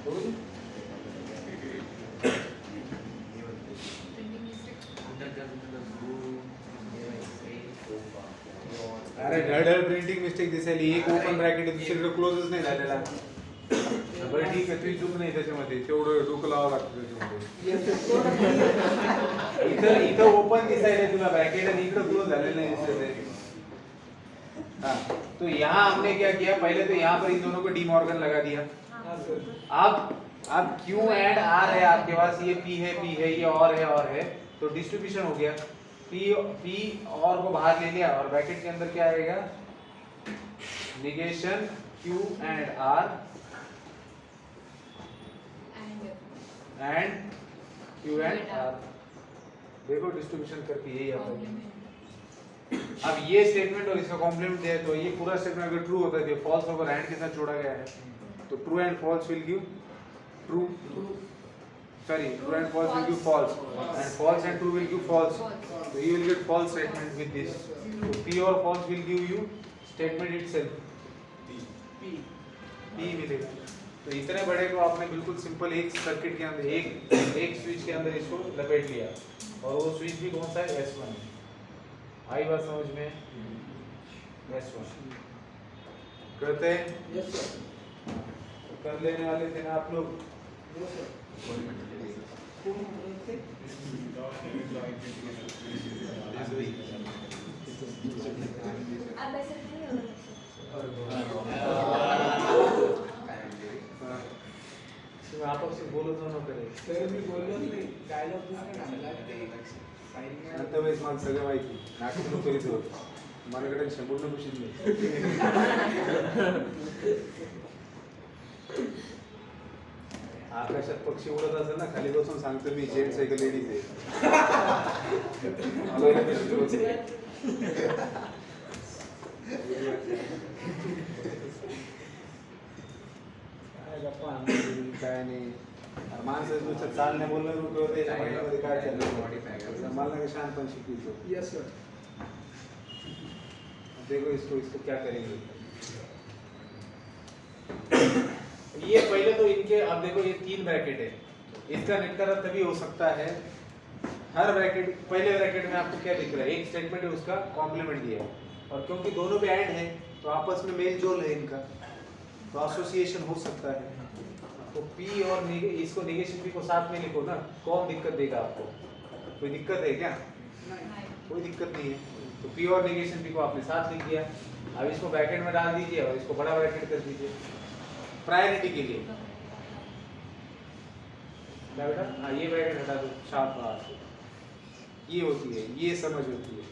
बरोबर? अरे धड प्रिंटिंग मिस्टेक दिसेल, एक ओपन ब्रॅकेट आहे दुसरीकडे क्लोजच नाही झालेला, बरं ठीक आहे, तुझी चूक नाही त्याच्यामध्ये, तेवढं डोकं लावावं लागतं त्याच्यामध्ये, इथं इथं ओपन दिसायला तुला ब्रॅकेट आणि इकडं क्लोज झालेलं नाही दिसत आहे, हाँ, तो यहाँ हमने क्या किया, पहले तो यहाँ पर इन दोनों को डीमॉर्गन लगा दिया, अब Q एंड R है आपके पास, ये P है, ये और है, तो डिस्ट्रीब्यूशन हो गया, P और को बाहर ले लिया और ब्रैकेट के अंदर क्या आएगा, negation Q end R end Q end R, देखो डिस्ट्रीब्यूशन करके यही आता है, अब ये स्टेटमेंट और इसका कॉम्प्लीमेंट दिया है, तो ये पूरा स्टेटमेंट अगर ट्रू होता है तो फॉल्स होकर एंड के साथ जोड़ा गया है, तो true and false will give true, sorry true and false will give false, and false and true will give false, तो you will get false statement with this, तो पी और false will give you statement itself P मिलेगा, तो इतने बड़े को आपने बिल्कुल सिंपल एक सर्किट के अंदर एक स्विच के अंदर इसको लपेट लिया, और वो स्विच भी कौन सा है, S1, आई बात समझ में, S1 करते हैं, यस सर, कर लेने वाले थे ना आप लोग, यस सर, अब ऐसे नहीं होगा, तुम्ही आपापशी बोलत न करे, सर मी बोललोच नाही, डायलॉग दुसरा घालला ते आता वेळेस मला सगळं माहिती, नाटक करीत होत, माझ्याकडे 100 मशीन नाही, आकाशात पक्षी उडत असेल ना, खाली बसून सांगतो मी जेंट्स आहे का लेडीज आहे, मला नाही माहिती होत. काय गप्पा आम्ही काय नाही माणसं नुसतं चालणे बोलणं रुपये होते महिन्यामध्ये काय चाललं मला नाही शांत पण शिकवतो यस सर देखो इसको इसको क्या करेंगे ये पहले तो इनके अब देखो ये 3 ब्रैकेट है इसका निपटारा तभी हो सकता है हर ब्रैकेट पहले ब्रैकेट में आपको क्या दिख रहा है एक स्टेटमेंट है उसका कॉम्प्लीमेंट दिया है और क्योंकि दोनों पे ऐड है तो आपस में मेल जोल है इनका तो एसोसिएशन हो सकता है तो पी और इसको नेगेशन पी को साथ में लिखो ना कौन दिक्कत देगा आपको कोई दिक्कत है क्या कोई दिक्कत नहीं है तो पी और नेगेशन पी को आपने साथ लिख दिया अब इसको ब्रैकेट में डाल दीजिए और इसको बड़ा ब्रैकेट कर दीजिए प्रायोरिटी के लिए क्या बेटा हाँ ये ब्रैकेट हटा दो शार्प बात ये होती है ये समझ होती है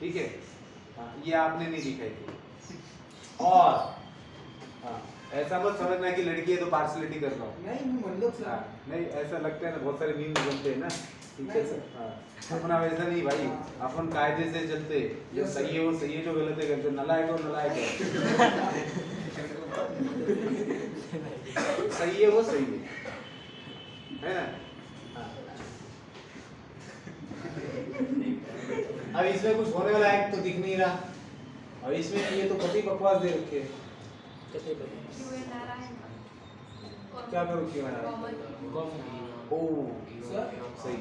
ठीक है हाँ ये आपने नहीं दिखाई थी और हाँ ऐसा मत समझना कि लड़की है तो पार्सलिटी कर रहा हूँ नहीं मैं मतलब हाँ, सर नहीं ऐसा लगता है ना बहुत सारे मीम बनते हैं ना टीचर से हाँ अपना वैसा नहीं भाई अपन कायदे से चलते जो सही है वो सही है जो गलत है जो नालायक है वो नालायक है सही है वो सही है ना हाँ। अब इसमें कुछ होने वाला है तो दिख नहीं रहा अब इसमें ये तो कति बकवास दे रखे हैं क्या करूँ क्यों ओ सर सही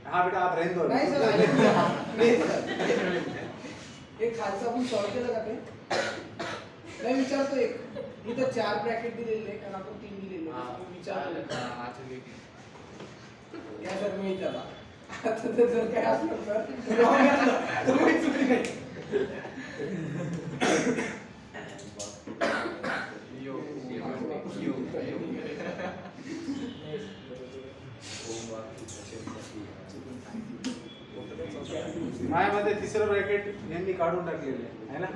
हाँ बेटा आप रहने दो नाही सर नाही सर एक खालचा आपण सॉल्व केलं का ते नाही विचारतो एक इथं 4 ब्रॅकेट दिलेले आहे कारण आपण 3 दिलेले आहे विचारतो या सर मी विचारला आता तर जर काय असलं तर wrong असलं तर मी चुकी नाही मायामध्ये तिसरं ब्रॅकेट यांनी काढून टाकलेलं आहे ना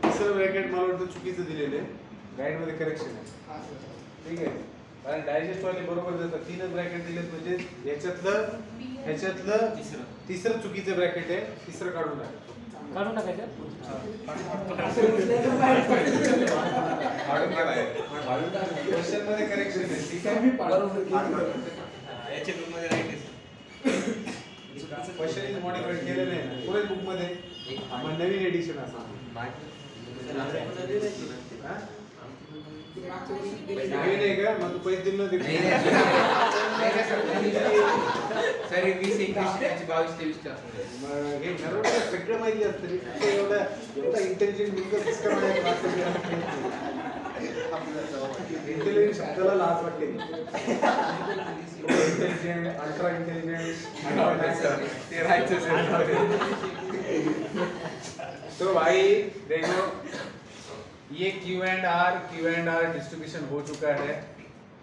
तिसरं ब्रॅकेट मला वाटतं चुकीचं दिलेलं आहे गाईड मध्ये करेक्शन आहे हा सर ठीक आहे कारण डायजेस्ट वाले बरोबर देतात 3च ब्रॅकेट दिलेत म्हणजे ह्याच्यातलं तिसरं चुकीचं ब्रॅकेट आहे तिसरं काढून टाका काढून टाकायचं क्वेश्चन मध्ये करेक्शन आहे ठीक आहे मी पाडून याच्या बुक मध्ये राईट आहे क्वेश्चन इज मॉडिफाईड केलेलं आहे ना पुढे बुक मध्ये आपण नवीन एडिशन असं हा? नवीन आहे का मग तू पैसे दिले नव्हते सर 20-21-22-23 मग हे ठरवलं सगळं माहिती असतं रे. फक्त एवढा इंटेलिजंट मुलगा सिस्टम इंटेलिजंट शब्दाला लाज वाटते इंटेलिजंट अल्ट्रा इंटेलिजंट ते राहायचं तो भाई देखो ये Q&R डिस्ट्रीब्यूशन हो चुका है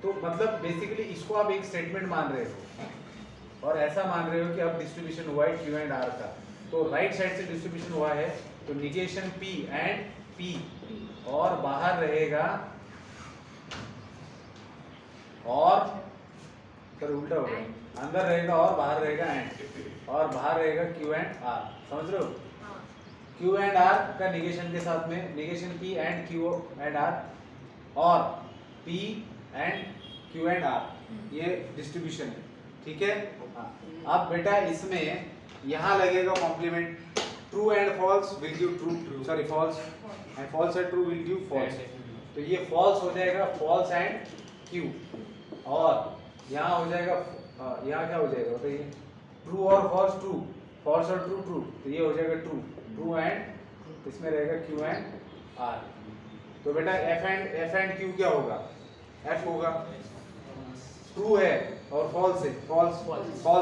तो मतलब बेसिकली इसको आप एक स्टेटमेंट मान रहे हो और ऐसा मान रहे हो कि अब डिस्ट्रीब्यूशन हुआ है Q&R का तो राइट साइड से डिस्ट्रीब्यूशन हुआ है तो निगेशन P एंड P और बाहर रहेगा और पर उल्टा हो गया अंदर रहेगा और बाहर रहेगा एंड और बाहर रहेगा Q&R समझ रहे हो Q&R का निगेशन के साथ में निगेशन P एंड Q&R और P एंड Q&R ये डिस्ट्रीब्यूशन है ठीक है अब बेटा इसमें यहाँ लगेगा complement true and false will give true sorry false and false and true will give false तो ये फॉल्स हो जाएगा फॉल्स एंड Q और यहाँ हो जाएगा यहाँ क्या हो जाएगा बताइए ट्रू और फॉल्स ट्रू फॉल्स और ट्रू ट्रू तो ये हो जाएगा ट्रू एंड इसमें रहेगा Q एंड R तो बेटा F एंड Q क्या होगा F होगा ट्रू है और फॉल्स है false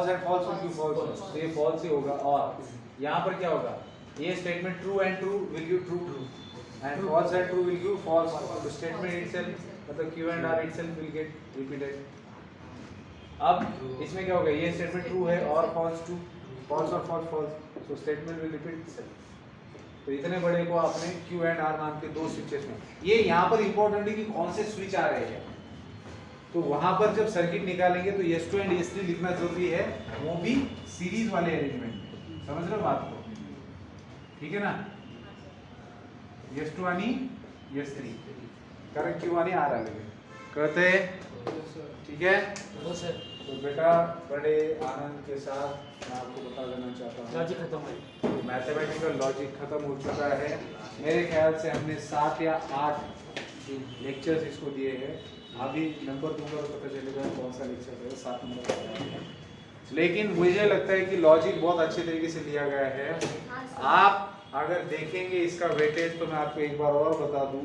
and false will give false तो ये फॉल्स ही होगा और यहाँ पर क्या होगा ये statement true and true will give true and false and true will give false तो स्टेटमेंट इटसेल्फ मतलब Q&R itself will get repeated अब इसमें क्या होगा ये स्टेटमेंट ट्रू है और फॉल्स ट्रू फॉल्स और false false so statement will repeat itself तो इतने बड़े को आपने Q&R नाम के दो स्विचेस में ये यहाँ पर इंपॉर्टेंट है कि कौन से स्विच आ रहे हैं तो वहां पर जब सर्किट निकालेंगे तो S2 एंड S3 लिखना जरूरी है वो भी सीरीज वाले अरेंजमेंट में समझ रहे हो बात को? ठीक है ना? S2 आणि S3 कारण Q आणि R आले कळते? ठीक है? हो सर तो बेटा बड़े आनंद के साथ मैं आपको बता देना चाहता हूँ लॉजिक खत्म है मैथमेटिकल लॉजिक खत्म हो चुका है। मेरे ख्याल से हमने 7 या 8 लेक्चर्स इसको दिए हैं। अभी नंबर दूंगा तो पता चलेगा कौन सा लेक्चर है, 7 नंबर का है। लेकिन मुझे लगता है कि लॉजिक बहुत अच्छे तरीके से लिया गया है। आप अगर देखेंगे इसका वेटेज तो मैं आपको एक बार और बता दूं,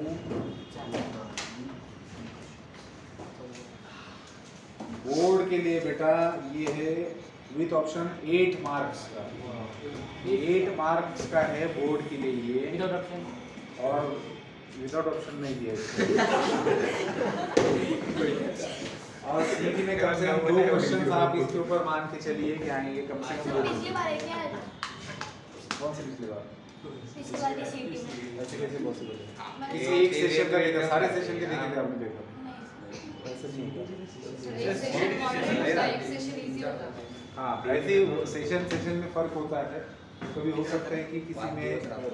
बोर्ड के लिए बेटा ये है विथ ऑप्शन 8 मार्क्स का, 8 मार्क्स का है बोर्ड के लिए ये, विदाउट ऑप्शन और विदाउट ऑप्शन नहीं दिया और सीटी में कम से कम 2 क्वेश्चन आप इसके ऊपर मान के चलिए कि आएंगे कम से कम 2। पिछली बार है क्या है? कौन सी पिछली बार? पिछली बार की सीटी में ऐसे कैसे पॉसिबल है? मैंने किसी एक सेशन का देखा, सारे सेशन के देखे थे आपने देखा? नहीं। ऐसा नहीं होगा। एक सेशन मॉडरेट होता है, एक सेशन इजी होता है। हाँ, ऐसे ही सेशन में फर्क होता है। कभी हो सकता है कि किसी में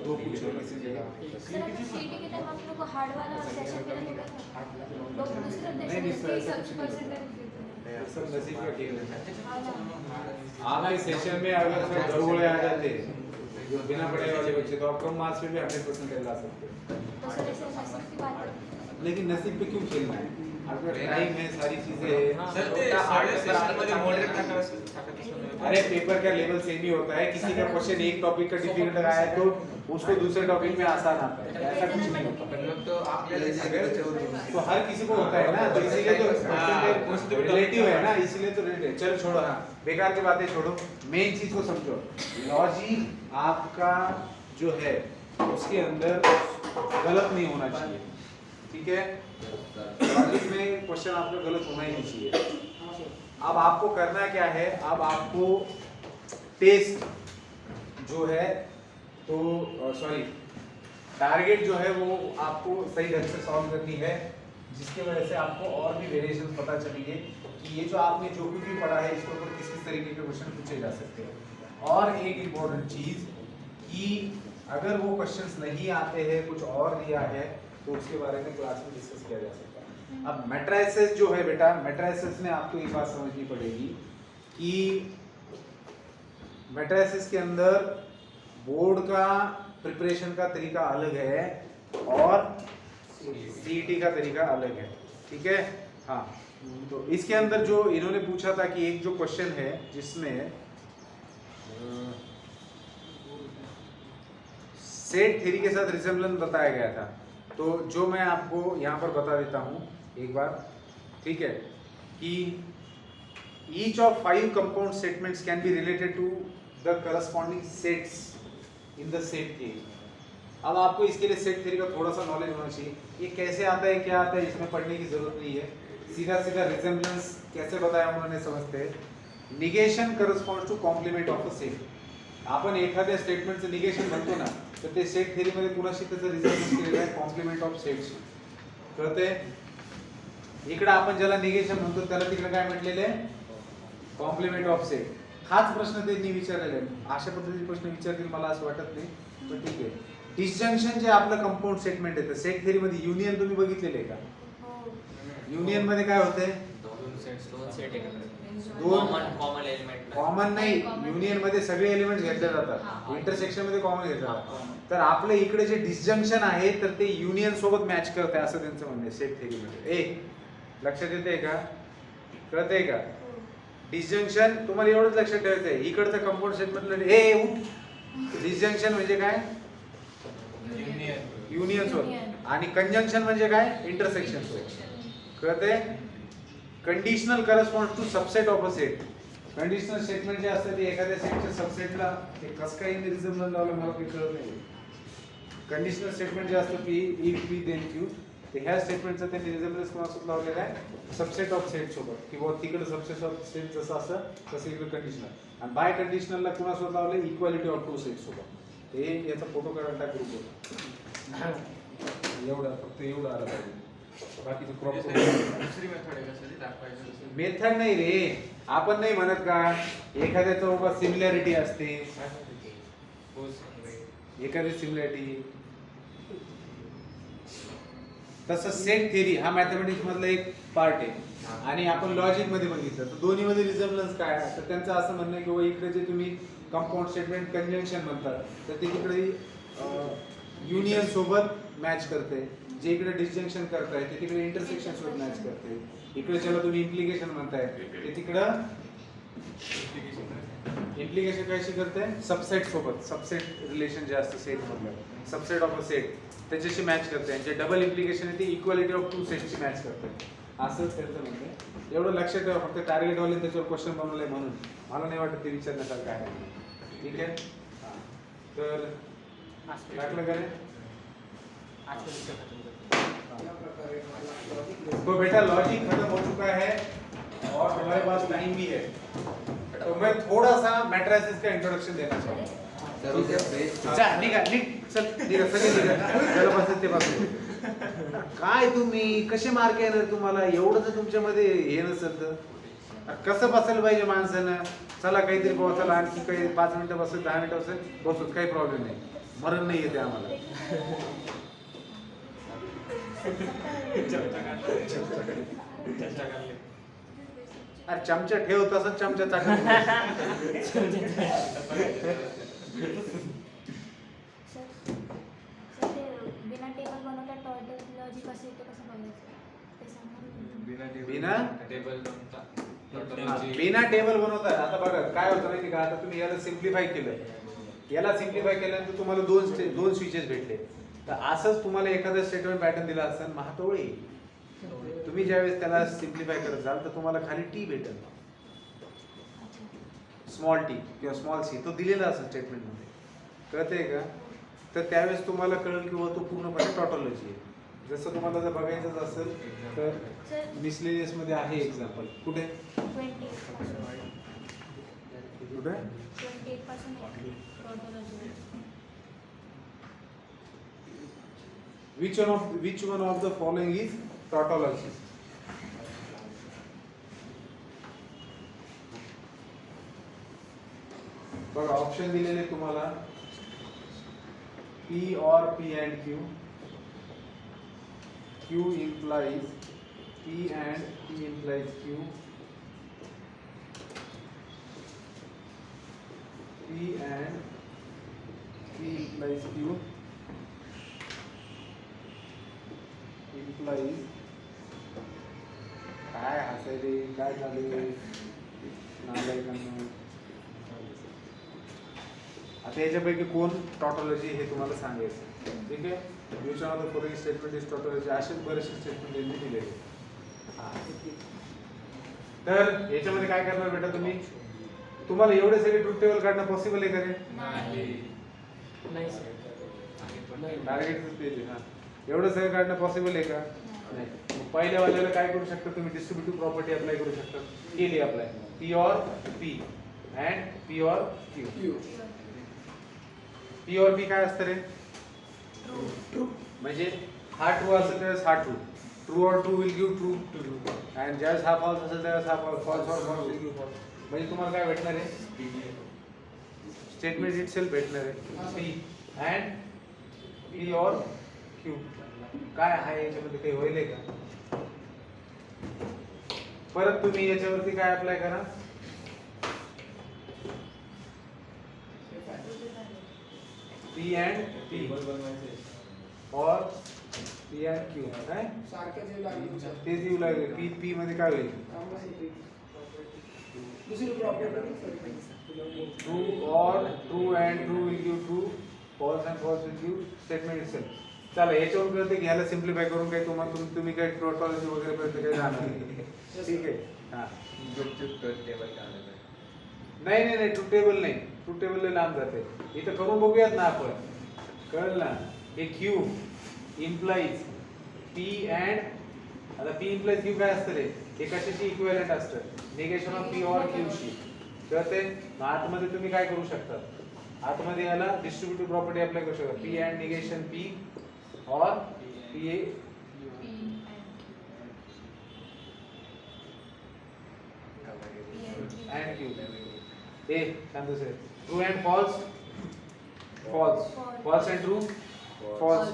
2 पूछो, किसी जगह सर अगर सीटी के टाइम आप लोग को हार्ड वाला सेशन में नहीं होगा लोग दूसरे नहीं, सेशन नहीं, में सर, सब परसेंटेज ये सब नसीब का खेल है। हाँ आपके सेशन में अगर सब गड़बड़े आ जाते जो बिना पढ़े वाले बच्चे तो आप कम मार्क्स में भी 100% ला सकते हैं। तो सर ऐसे नसीब की बात है। लेकिन नसीब पे क्यों खेलना है? आपका टाइम है, सारी चीजें हैं। सर ते साडे सेशन मध्ये मॉडरेट टाकायचं अरे पेपर का लेवल सेम ही होता है। किसी का क्वेश्चन एक टॉपिक का डिफिकल्ट आया है तो उसको दूसरे टॉपिक में आसान आता है, ऐसा कुछ नहीं होता। मतलब तो आपल्याला तो हर किसी को होता है ना, तो इसीलिए तो रिलेटिव है ना, इसीलिए तो रिलेटिव। चल छोड़ो, हाँ बेकार की बातें छोड़ो, मेन चीज को समझो। लॉजिक आपका जो है उसके अंदर गलत नहीं होना चाहिए, ठीक है? लॉजिक में क्वेश्चन आपका गलत होना ही नहीं चाहिए। अब आपको करना क्या है, अब आपको टेस्ट जो है तो सॉरी टारगेट जो है वो आपको सही ढंग से सॉल्व करनी है, जिसकी वजह से आपको और भी वेरिएशन पता चलेंगे कि ये जो आपने जो कुछ भी पढ़ा है इसके ऊपर किस किस तरीके के क्वेश्चन पूछे जा सकते हैं। और एक इम्पोर्टेंट चीज कि अगर वो क्वेश्चंस नहीं आते हैं, कुछ और दिया है, तो उसके बारे में क्लास में डिस्कस किया जा सकता है। अब मैट्रिसेस जो है बेटा, मैट्रिसेस में आपको एक बात समझनी पड़ेगी कि मैट्रिसेस के अंदर बोर्ड का प्रिपरेशन का तरीका अलग है और सीईटी का तरीका अलग है, ठीक है? हाँ, तो इसके अंदर जो इन्होंने पूछा था कि एक जो क्वेश्चन है जिसमें सेट थ्योरी के साथ रिसेम्बलेंस बताया गया था, तो जो मैं आपको यहाँ पर बता देता हूँ एक बार, ठीक है? कि each of 5 compound statements can be related to the corresponding sets in the set theory। अब आपको इसके लिए सेट थ्योरी का थोड़ा सा नॉलेज होना चाहिए। ये कैसे आता है, क्या आता है, इसमें पढ़ने की जरूरत नहीं है। सीधा सीधा रिसेम्बलेंस कैसे बताया उन्होंने समझते हैं। Negation corresponds to complement of the set. आपण एखाद्या स्टेटमेंटचं निगेशन म्हणतो ना, तर ते सेट थ्योरी मध्ये कुणाशी त्याचं रिसेम्बलेंस केलेलं आहे, कॉम्प्लिमेंट ऑफ सेट्स। कळतंय? इकडे आपण ज्याला निगेशन म्हणतो त्याला तिकडे काय म्हटलेले आहे, कॉम्प्लिमेंट ऑफ सेट। हाच प्रश्न त्यांनी विचारलेला आहे। अशा पद्धतीचे प्रश्न विचारतील मला असं वाटत नाही, पण ठीक आहे। डिसजंक्शन जे आपलं कंपाऊंड स्टेटमेंट आहे, सेट थ्योरी मध्ये युनियन तुम्ही बघितलेले आहे का? युनियन मध्ये काय होते? दोन सेट एकत्र दोन कॉमन एलिमेंट कॉमन नाही, युनियन मध्ये सगळे एलिमेंट्स घेतले जातात, इंटरसेक्शन मध्ये कॉमन घेतले जातात। तर आपल्या इकडे जे डिसजंक्शन आहे तर ते युनियन सोबत मॅच करते असं त्यांचं म्हणणं आहे सेट थ्योरी मध्ये। ए लक्षात येते का? कळतंय का? डिसजंक्शन तुम्हाला एवढंच लक्षात ठेवायचं आहे, इकडचं कंपाऊंड स्टेटमेंट ए उठ। डिसजंक्शन म्हणजे काय? युनियन सोबत। आणि कंजंक्शन म्हणजे काय? इंटरसेक्शन सोबत। कळतंय? Conditional corresponds to subset of a set. Conditional statement जे असतं ते एखाद्या सेटच्या सबसेटला ते कसं काही रिझल्ट लावलं मला काही कळत नाही। कंडिशनल स्टेटमेंट जे असतं P if P then Q, ते ह्या स्टेटमेंटचं त्यांनी रिझल्ट कोणासोबत लावलेलं आहे? सबसेट ऑफ सेट सोबत, किंवा तिकडे सबसेट ऑफ सेट जसं असं तसं इकडे कंडिशनल। आणि बाय कंडिशनलला कोणासोबत लावले? इक्वालिटी ऑफ टू सेट सोबत। हे याचा फोटो काढून टाक ग्रुपवर, एवढा फक्त एवढं आलं पाहिजे। बाकीचं क्रॉप दुसरी मेथड आहे कसं ते दाखवायचं तसं. मेथड नाही रे, आपण नाही म्हणत का एखाद्याचं बाबा सिमिलॅरिटी असते, एखादी सिमिलॅरिटी, तसं सेट थिअरी हा मॅथमॅटिक्स मधला एक पार्ट आहे आणि आपण लॉजिक मध्ये बघितलं तर दोन्ही मध्ये रिझम्बलन्स काय आहे. तर त्यांचं असं म्हणणं आहे की बाबा इकडे जे तुम्ही कंपाऊंड स्टेटमेंट कंजंक्शन म्हणतात तर ते तिकडे युनियन सोबत मॅच करते, जे इकडे डिस्जंक्शन करताय ते तिकडे इंटरसेक्शन सोबत मॅच करते, इकडे ज्याला तुम्ही इम्प्लिकेशन म्हणताय ते तिकडं इम्प्लिकेशन कशी करते सबसेट सोबत, सबसेट रिलेशन जे असतं सेट मधलं सबसेट ऑफ अ सेट त्याच्याशी मॅच करते आणि जे डबल इम्प्लिकेशन आहे ते इक्वालिटी ऑफ टू सेटची मॅच करते. असंच त्यांचं म्हणणं आहे. एवढं लक्षात ठेवा, फक्त टार्गेट वाले त्याच्यावर क्वेश्चन बनवलंय म्हणून मला नाही वाटत ते विचारण्यासारखं आहे. ठीक आहे, तर टाकलं का रे? या प्रकारे लॉजिक तो बेटा लॉजिक खत्म हो चुका है और हमारे पास टाइम भी है, तो मैं थोड़ा सा मैट्रिसेस का इंट्रोडक्शन देना चाहूंगा. चल निघा, निघ, चल निघा, सगळे निघा. त्याला बसत ते बसत. काय तुम्ही कसे मार्क येणार तुम्हाला? एवढं जर तुमच्यामध्ये हे नसेल तर कसं बसायला पाहिजे माणसानं? चला काहीतरी बाबा, चला आणखी काही 5 मिनिटं बसत, 10 मिनिटं बसत, बसत काही प्रॉब्लेम नाही, मरण नाही येते आम्हाला. अरे चमचा ठेव, तसंच चमचा चाटून. सर ते बिना टेबल बनवता टॉयलॉजी कसं येते कसं बघायचं ते सांगा. बिना टेबल बनवतात. आता बघा काय होतं माहिती का, आता तुम्ही याला सिम्प्लिफाय केलं, याला सिम्प्लिफाय केल्यानंतर तुम्हाला दोन स्विचेस भेटले. तर असंच तुम्हाला एखादं स्टेटमेंट पॅटर्न दिला असेल महाटोळे, तुम्ही ज्यावेळेस त्याला सिम्प्लिफाय करत जाल तर तुम्हाला खाली टी भेटेल, स्मॉल टी किंवा स्मॉल सी, तो दिलेला असेल स्टेटमेंट मध्ये, कळतंय का? तर त्यावेळेस तुम्हाला कळेल की तो पूर्णपणे टॉटॉलॉजी आहे. जसं तुम्हाला जर बघायचंच असेल तर मिसलेनियस मध्ये आहे एक्झाम्पल. कुठे 28 कुठे 28 पासून टॉयलॉजी. which one of the following is tautology? बघा ऑप्शन दिलेले तुम्हाला P or P and Q. Q implies P and P implies Q. P and P implies Q. Implies काय हसायले, काय झाले नालायकांना? आता याच्यापैकी कोण टॉटॉलॉजी हे तुम्हाला सांगायचं. ठीक आहे, use of the following statement is tautology. असेच बरेचसे स्टेटमेंट यांनी दिलेले. तर याच्यामध्ये काय करणार बेटा तुम्ही? तुम्हाला एवढे सगळे ट्रूथ टेबल काढणं पॉसिबल आहे का रे? नाही सर. टार्गेट पेज आहे. एवढं सगळं काढणं पॉसिबल आहे का? नाही. मग पहिल्या वाल्याला काय करू शकता तुम्ही? डिस्ट्रीब्युटिव्ह प्रॉपर्टी अप्लाय करू शकता. केली apply. P or P and P or Q. P or P काय असतं रे? ट्रू. म्हणजे हा ट्रू असेल त्यावेळेस हा ट्रू, ट्रू और ट्रू विल गिव्ह ट्रू, आणि ज्यावेळेस हा फॉल्स असेल त्यावेळेस हा फॉल्स, फॉल्स और फॉल्स विल गिव्ह फॉल्स. म्हणजे तुम्हाला काय भेटणार आहे? स्टेटमेंट इटसेल्फ भेटणार आहे. P and P or Q. काय आहे याच्यामध्ये काही होईल का? परत तुम्ही याच्यावरती काय अप्लाय करा? P and P or P and Q. काय सारखं जे लागलं तेच येऊ लागले. P मध्ये काय होईल? दुसरी property True or true and true will give true, false and false will give statement itself. चला याच्यावरून कळते की ह्याला सिम्प्लिफाय करून काही तुम्ही काही टॉटॉलॉजी वगैरे पर्यंत काही जाणार नाही. ठीक आहे. हा नाही नाही नाही, ट्रूथ टेबल नाही, ट्रूथ टेबल लांब जाते. इथं करून बघूयात ना आपण, कळलं ना? हे Q implies P and आता P implies Q काय असतं रे? हे कशाशी इक्विव्हॅलेंट असतं? निगेशन ऑफ P और Q शी. कळते? मग आतमध्ये तुम्ही काय करू शकता? आतमध्ये याला डिस्ट्रीब्युटिव्ह प्रॉपर्टी अप्लाय करू शकता. P and निगेशन P और P and Q. A शांत से true and false false false and true false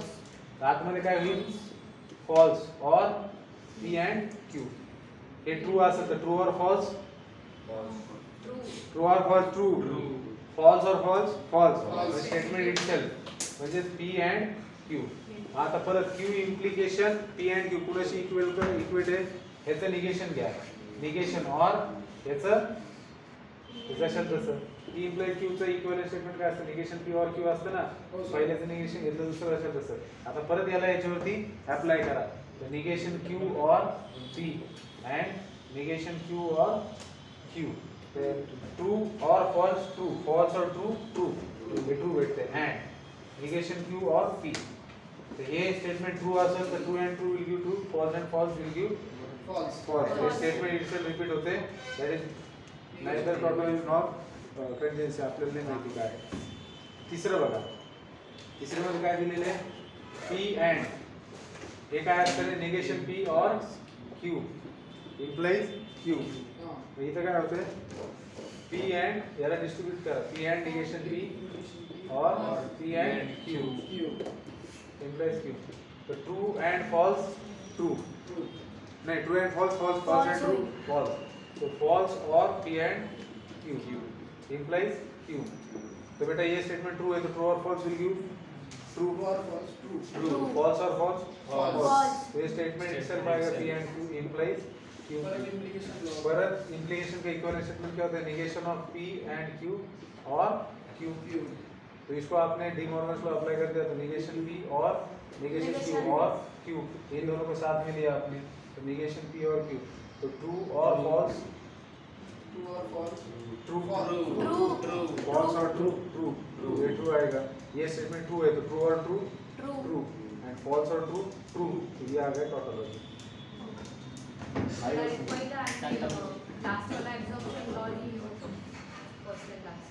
आतमध्ये काय होईल false or P and Q. हे true असेल तर true or false true or false true false or false false False. statement itself म्हणजे P and Q. आता परत Q implication P and Q कुणाशी इक्वेट आहे ह्याचं निगेशन घ्या निगेशन और ह्याचं कशात तसं P implied Q चं इक्विव्हॅलेंट स्टेटमेंट काय असतं निगेशन P और Q असतं ना हो, sir. पहिल्याचं निगेशन घेतलं दुसरं कशात तसं आता परत याला याच्यावरती अप्लाय करा तर निगेशन Q और P and निगेशन Q और Q ट्रू और फॉल्स ट्रू फॉल्स और ट्रू ट्रू हे ट्रू भेटते and निगेशन Q और P तर हे स्टेटमेंट ट्रू असेल तर true and true will give true false and false will give false false हे स्टेटमेंट इटसेल्फ रिपीट होते that is neither total is not continuous आपल्याला नाही माहिती काय आहे. तिसरं बघा तिसऱ्यामध्ये काय दिलेलं आहे P अँड हे काय असतं निगेशन P और Q इम्प्लाइज Q हां मग इथं काय होतं P अँड याला डिस्ट्रीब्यूट करा P अँड निगेशन P और P and Q Q implies Q तो true and false true true नहीं true and false false false and true false तो फॉल्स और P and Q implies Q तो बेटा ये स्टेटमेंट ट्रू है तो ट्रू और false will give true true or false true true false और फॉल्स False. तो ये स्टेटमेंट itself आएगा P and Q implies Q परत implication law परत implication का इक्विवेलेंट स्टेटमेंट क्या होता है negation of P and Q और Q Q तो इसको आपने डी मॉर्गन्स लॉ अप्लाई कर दिया तो निगेशन P और निगेशन Q और Q इन दोनों को साथ में लिया आपने तो निगेशन P और Q तो ट्रू और false true or false true true false और ट्रू ट्रू ट्रू ये ट्रू आएगा ये स्टेटमेंट ट्रू है तो ट्रू और true true true and false और ट्रू ट्रू तो ये आ गया टोटल पहिला आणि लास्ट वाला एक्झाम्पशन लॉ ही होतो फर्स्ट अँड लास्ट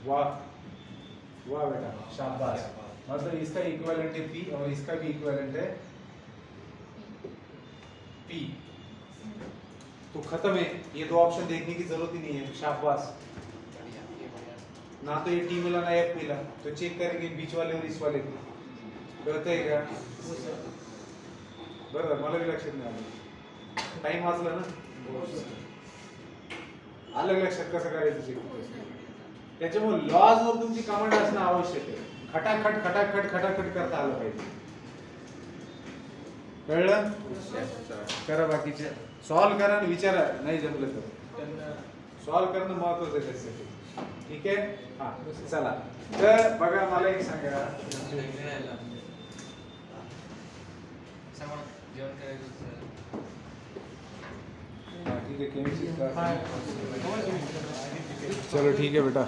वाह वाह बेटा शाबाश मतलब इसका इक्विवेलेंट है P और इसका भी इक्विवेलेंट है P तो खत्म है ये दो ऑप्शन देखने की जरूरत ही नहीं है शाबाश ना तो ये T मिला ना F मिला तो चेक करेंगे बीच वाले और इस वाले को कळतंय का बरोबर मला बी लक्षात नाही आलं टाइम वाचला ना आलं लक्षात कसं करायचं ते त्याच्यामुळे लॉजवर तुमची कमांड असणं आवश्यक आहे खटाखट खटाखट खटाखट करता आलं पाहिजे कळलं करा बाकीचे सॉल्व करा आणि विचारा नाही जमलं तर सॉल्व करणं महत्वाचं आहे त्यासाठी ठीक आहे हा चला तर बघा मला एक सांगा जेवण करायचं हा, ठीक आहे केमिस्ट्री चलो ठीक है बेटा